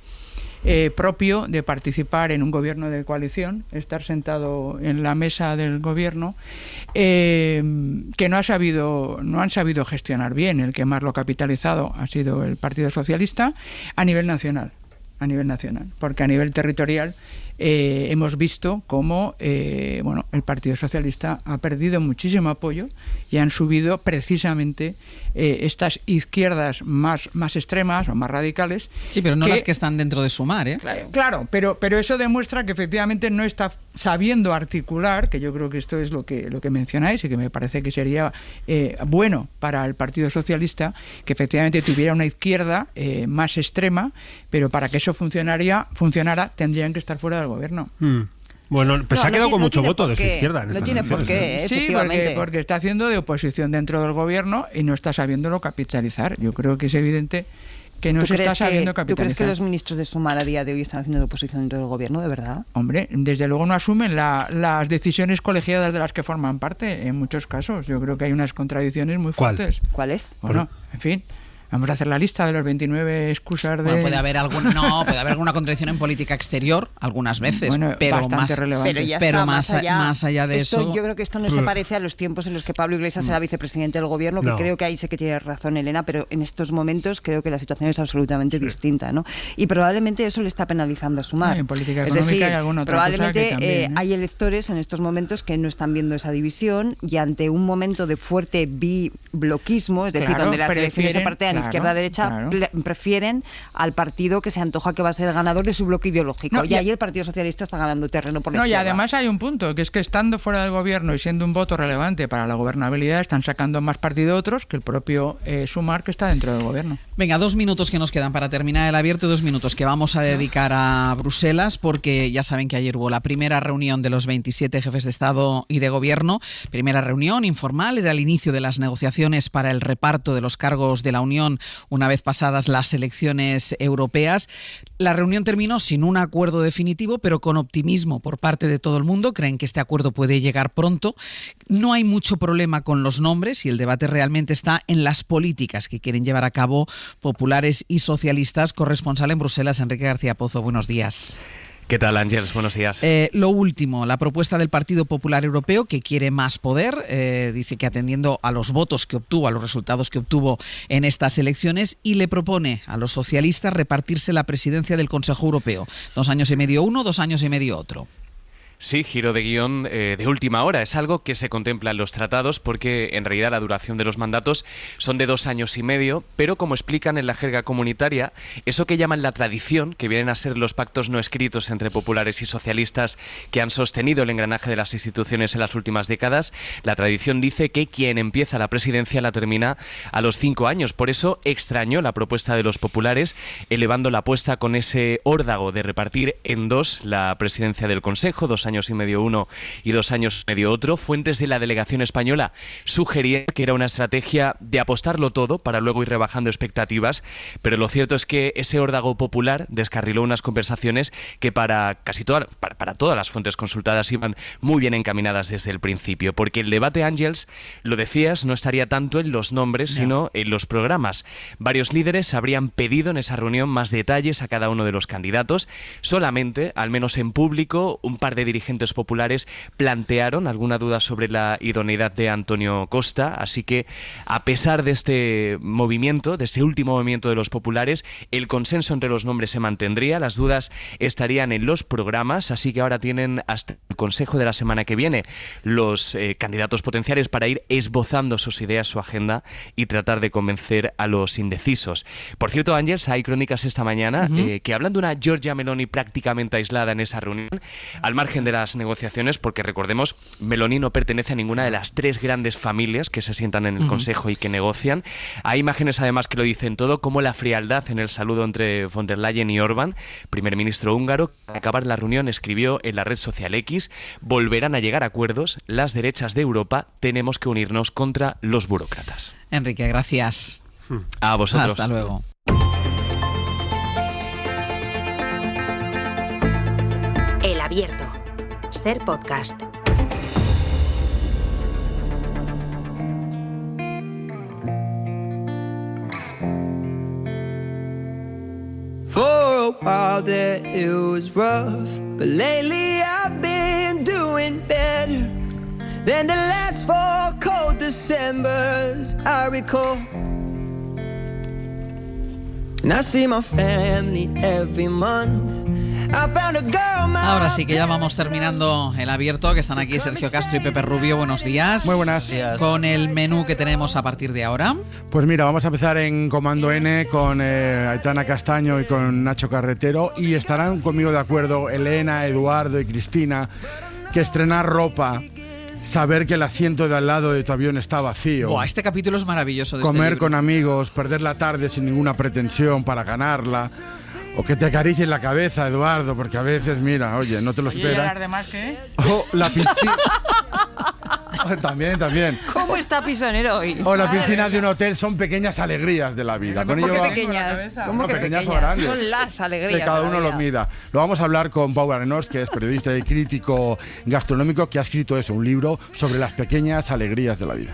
propio de participar en un gobierno de coalición, estar sentado en la mesa del gobierno, que no han sabido gestionar bien. El que más lo ha capitalizado ha sido el Partido Socialista a nivel nacional, porque a nivel territorial hemos visto cómo el Partido Socialista ha perdido muchísimo apoyo y han subido precisamente estas izquierdas más extremas o más radicales. Sí, pero no las que están dentro de Sumar, ¿eh? Claro, pero eso demuestra que efectivamente no está sabiendo articular, que yo creo que esto es lo que mencionáis y que me parece que sería bueno para el Partido Socialista, que efectivamente tuviera una izquierda más extrema, pero para que eso funcionara tendrían que estar fuera del gobierno. Bueno, pues se ha quedado con mucho voto de su izquierda en estas elecciones. No tiene por qué, efectivamente. Sí, porque está haciendo de oposición dentro del gobierno y no está sabiéndolo capitalizar. Yo creo que es evidente que no se está sabiendo capitalizar. ¿Tú crees que los ministros de Sumar a día de hoy están haciendo de oposición dentro del gobierno, de verdad? Hombre, desde luego no asumen las decisiones colegiadas de las que forman parte, en muchos casos. Yo creo que hay unas contradicciones muy fuertes. ¿Cuáles? Bueno, en fin. Vamos a hacer la lista de los 29 excusas de... Bueno, puede haber alguna contradicción en política exterior, algunas veces, pero más allá de eso... Yo creo que esto no se parece a los tiempos en los que Pablo Iglesias era vicepresidente del gobierno, que creo que ahí sé que tiene razón Elena, pero en estos momentos creo que la situación es absolutamente distinta, ¿no? Y probablemente eso le está penalizando a Sumar. En política económica hay alguna otra probablemente cosa que también, hay electores en estos momentos que no están viendo esa división y ante un momento de fuerte bibloquismo, es decir, donde las elecciones se parten en izquierda-derecha prefieren al partido que se antoja que va a ser el ganador de su bloque ideológico. Y ahí el Partido Socialista está ganando terreno por la izquierda. Y además hay un punto, que es que estando fuera del gobierno y siendo un voto relevante para la gobernabilidad, están sacando más partido otros que el propio Sumar, que está dentro del gobierno. Venga, 2 minutos que nos quedan para terminar el abierto, 2 minutos que vamos a dedicar a Bruselas, porque ya saben que ayer hubo la primera reunión de los 27 jefes de Estado y de Gobierno. Primera reunión informal, era el inicio de las negociaciones para el reparto de los cargos de la Unión una vez pasadas las elecciones europeas. La reunión terminó sin un acuerdo definitivo, pero con optimismo por parte de todo el mundo. Creen que este acuerdo puede llegar pronto. No hay mucho problema con los nombres y el debate realmente está en las políticas que quieren llevar a cabo populares y socialistas. Corresponsal en Bruselas, Enrique García Pozo, buenos días. ¿Qué tal, Ángeles? Buenos días. Lo último, la propuesta del Partido Popular Europeo, que quiere más poder, dice que atendiendo a los votos que obtuvo, a los resultados que obtuvo en estas elecciones, y le propone a los socialistas repartirse la presidencia del Consejo Europeo. 2 años y medio uno, 2 años y medio otro. Sí, giro de guión de última hora. Es algo que se contempla en los tratados porque en realidad la duración de los mandatos son de 2 años y medio, pero como explican en la jerga comunitaria, eso que llaman la tradición, que vienen a ser los pactos no escritos entre populares y socialistas que han sostenido el engranaje de las instituciones en las últimas décadas, la tradición dice que quien empieza la presidencia la termina a los 5 años. Por eso extrañó la propuesta de los populares, elevando la apuesta con ese órdago de repartir en 2 la presidencia del Consejo, 2 años y medio uno y 2 años y medio otro. Fuentes de la delegación española sugerían que era una estrategia de apostarlo todo para luego ir rebajando expectativas, pero lo cierto es que ese órdago popular descarriló unas conversaciones que para todas las fuentes consultadas iban muy bien encaminadas desde el principio, porque el debate, Ángels, lo decías, no estaría tanto en los nombres, sino en los programas. Varios líderes habrían pedido en esa reunión más detalles a cada uno de los candidatos. Solamente, al menos en público, un par de dirigentes populares plantearon alguna duda sobre la idoneidad de Antonio Costa, así que a pesar de este movimiento, de ese último movimiento de los populares, el consenso entre los nombres se mantendría, las dudas estarían en los programas, así que ahora tienen hasta el Consejo de la semana que viene los candidatos potenciales para ir esbozando sus ideas, su agenda y tratar de convencer a los indecisos. Por cierto, Ángels, hay crónicas esta mañana que hablan de una Giorgia Meloni prácticamente aislada en esa reunión, al margen de las negociaciones, porque recordemos, Meloni no pertenece a ninguna de las 3 grandes familias que se sientan en el Consejo y que negocian. Hay imágenes además que lo dicen todo, como la frialdad en el saludo entre von der Leyen y Orbán, primer ministro húngaro. Al acabar la reunión escribió en la red social X: volverán a llegar a acuerdos, las derechas de Europa tenemos que unirnos contra los burócratas. Enrique, gracias. A vosotros. Hasta luego. El Abierto. Ser Podcast. For a while there it was rough, but lately I've been doing better than the last 4 cold Decembers I recall. And I see my family every month. Ahora sí que ya vamos terminando el abierto, que están aquí Sergio Castro y Pepe Rubio. Buenos días. Muy buenas. Con el menú que tenemos a partir de ahora. Pues mira, vamos a empezar en Comando N con Aitana Castaño y con Nacho Carretero, y estarán conmigo de acuerdo Elena, Eduardo y Cristina, que estrenar ropa, saber que el asiento de al lado de tu avión está vacío. Buah, este capítulo es maravilloso. Comer con amigos, perder la tarde sin ninguna pretensión para ganarla. O que te acaricien la cabeza, Eduardo, porque a veces, mira, oye, no te lo esperas. ¿Y llorar de más qué? O la piscina. También. ¿Cómo está pisonero hoy? O la piscina de un hotel, son pequeñas alegrías de la vida. ¿Cómo que pequeñas? ¿Cómo que pequeñas o grandes? Son las alegrías. Que cada uno lo mida. Lo vamos a hablar con Pau Arenós, que es periodista y crítico gastronómico, que ha escrito un libro sobre las pequeñas alegrías de la vida.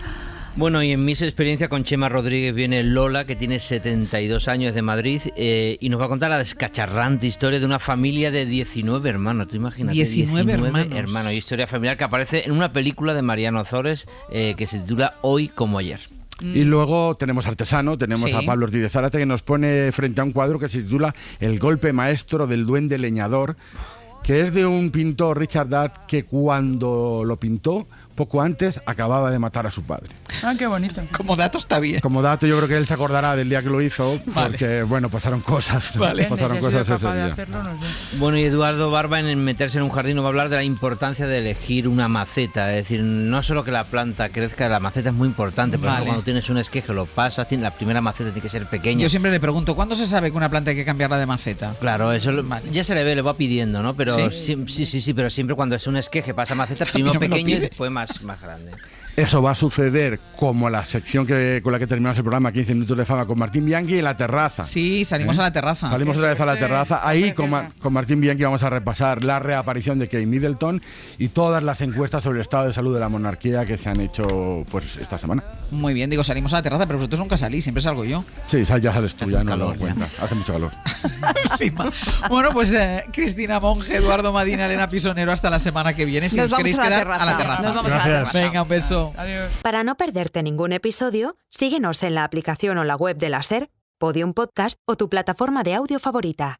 Bueno, y en mis experiencias con Chema Rodríguez viene Lola, que tiene 72 años, de Madrid, y nos va a contar la descacharrante historia de una familia de 19 hermanos. ¿Tú imagínate? 19 hermanos. Y historia familiar que aparece en una película de Mariano Ozores que se titula Hoy como ayer. Y luego tenemos artesano, tenemos a Pablo Ortiz de Zárate, que nos pone frente a un cuadro que se titula El golpe maestro del duende leñador, que es de un pintor, Richard Dadd, que cuando lo pintó poco antes acababa de matar a su padre. Ah, qué bonito. Como dato está bien. Como dato, yo creo que él se acordará del día que lo hizo, porque, bueno, pasaron cosas. Pasaron cosas ese día. Bueno, y Eduardo Barba, en meterse en un jardín, nos va a hablar de la importancia de elegir una maceta. Es decir, no solo que la planta crezca, la maceta es muy importante. Por ejemplo, cuando tienes un esqueje, lo pasas, la primera maceta tiene que ser pequeña. Yo siempre le pregunto, ¿cuándo se sabe que una planta hay que cambiarla de maceta? Claro, eso ya se le ve, le va pidiendo, ¿no? Pero sí, pero siempre cuando es un esqueje pasa maceta, primero pequeño y después más grande. Eso va a suceder como la sección con la que terminamos el programa, 15 minutos de fama, con Martín Bianchi en la terraza. Sí, salimos a la terraza. Salimos otra vez a la terraza. Ahí con Martín Bianchi vamos a repasar la reaparición de Kate Middleton y todas las encuestas sobre el estado de salud de la monarquía que se han hecho pues esta semana. Muy bien, digo, salimos a la terraza, pero vosotros nunca salís, siempre salgo yo. Sí, ya sales tú, ya no lo cuenta. Hace mucho calor. Bueno, pues Cristina Monge, Eduardo Madina, Elena Pisonero, hasta la semana que viene. Si os queréis quedar a la terraza. Nos vamos a la terraza. Venga, un beso. Adiós. Para no perderte ningún episodio, síguenos en la aplicación o la web de la SER, Podium Podcast o tu plataforma de audio favorita.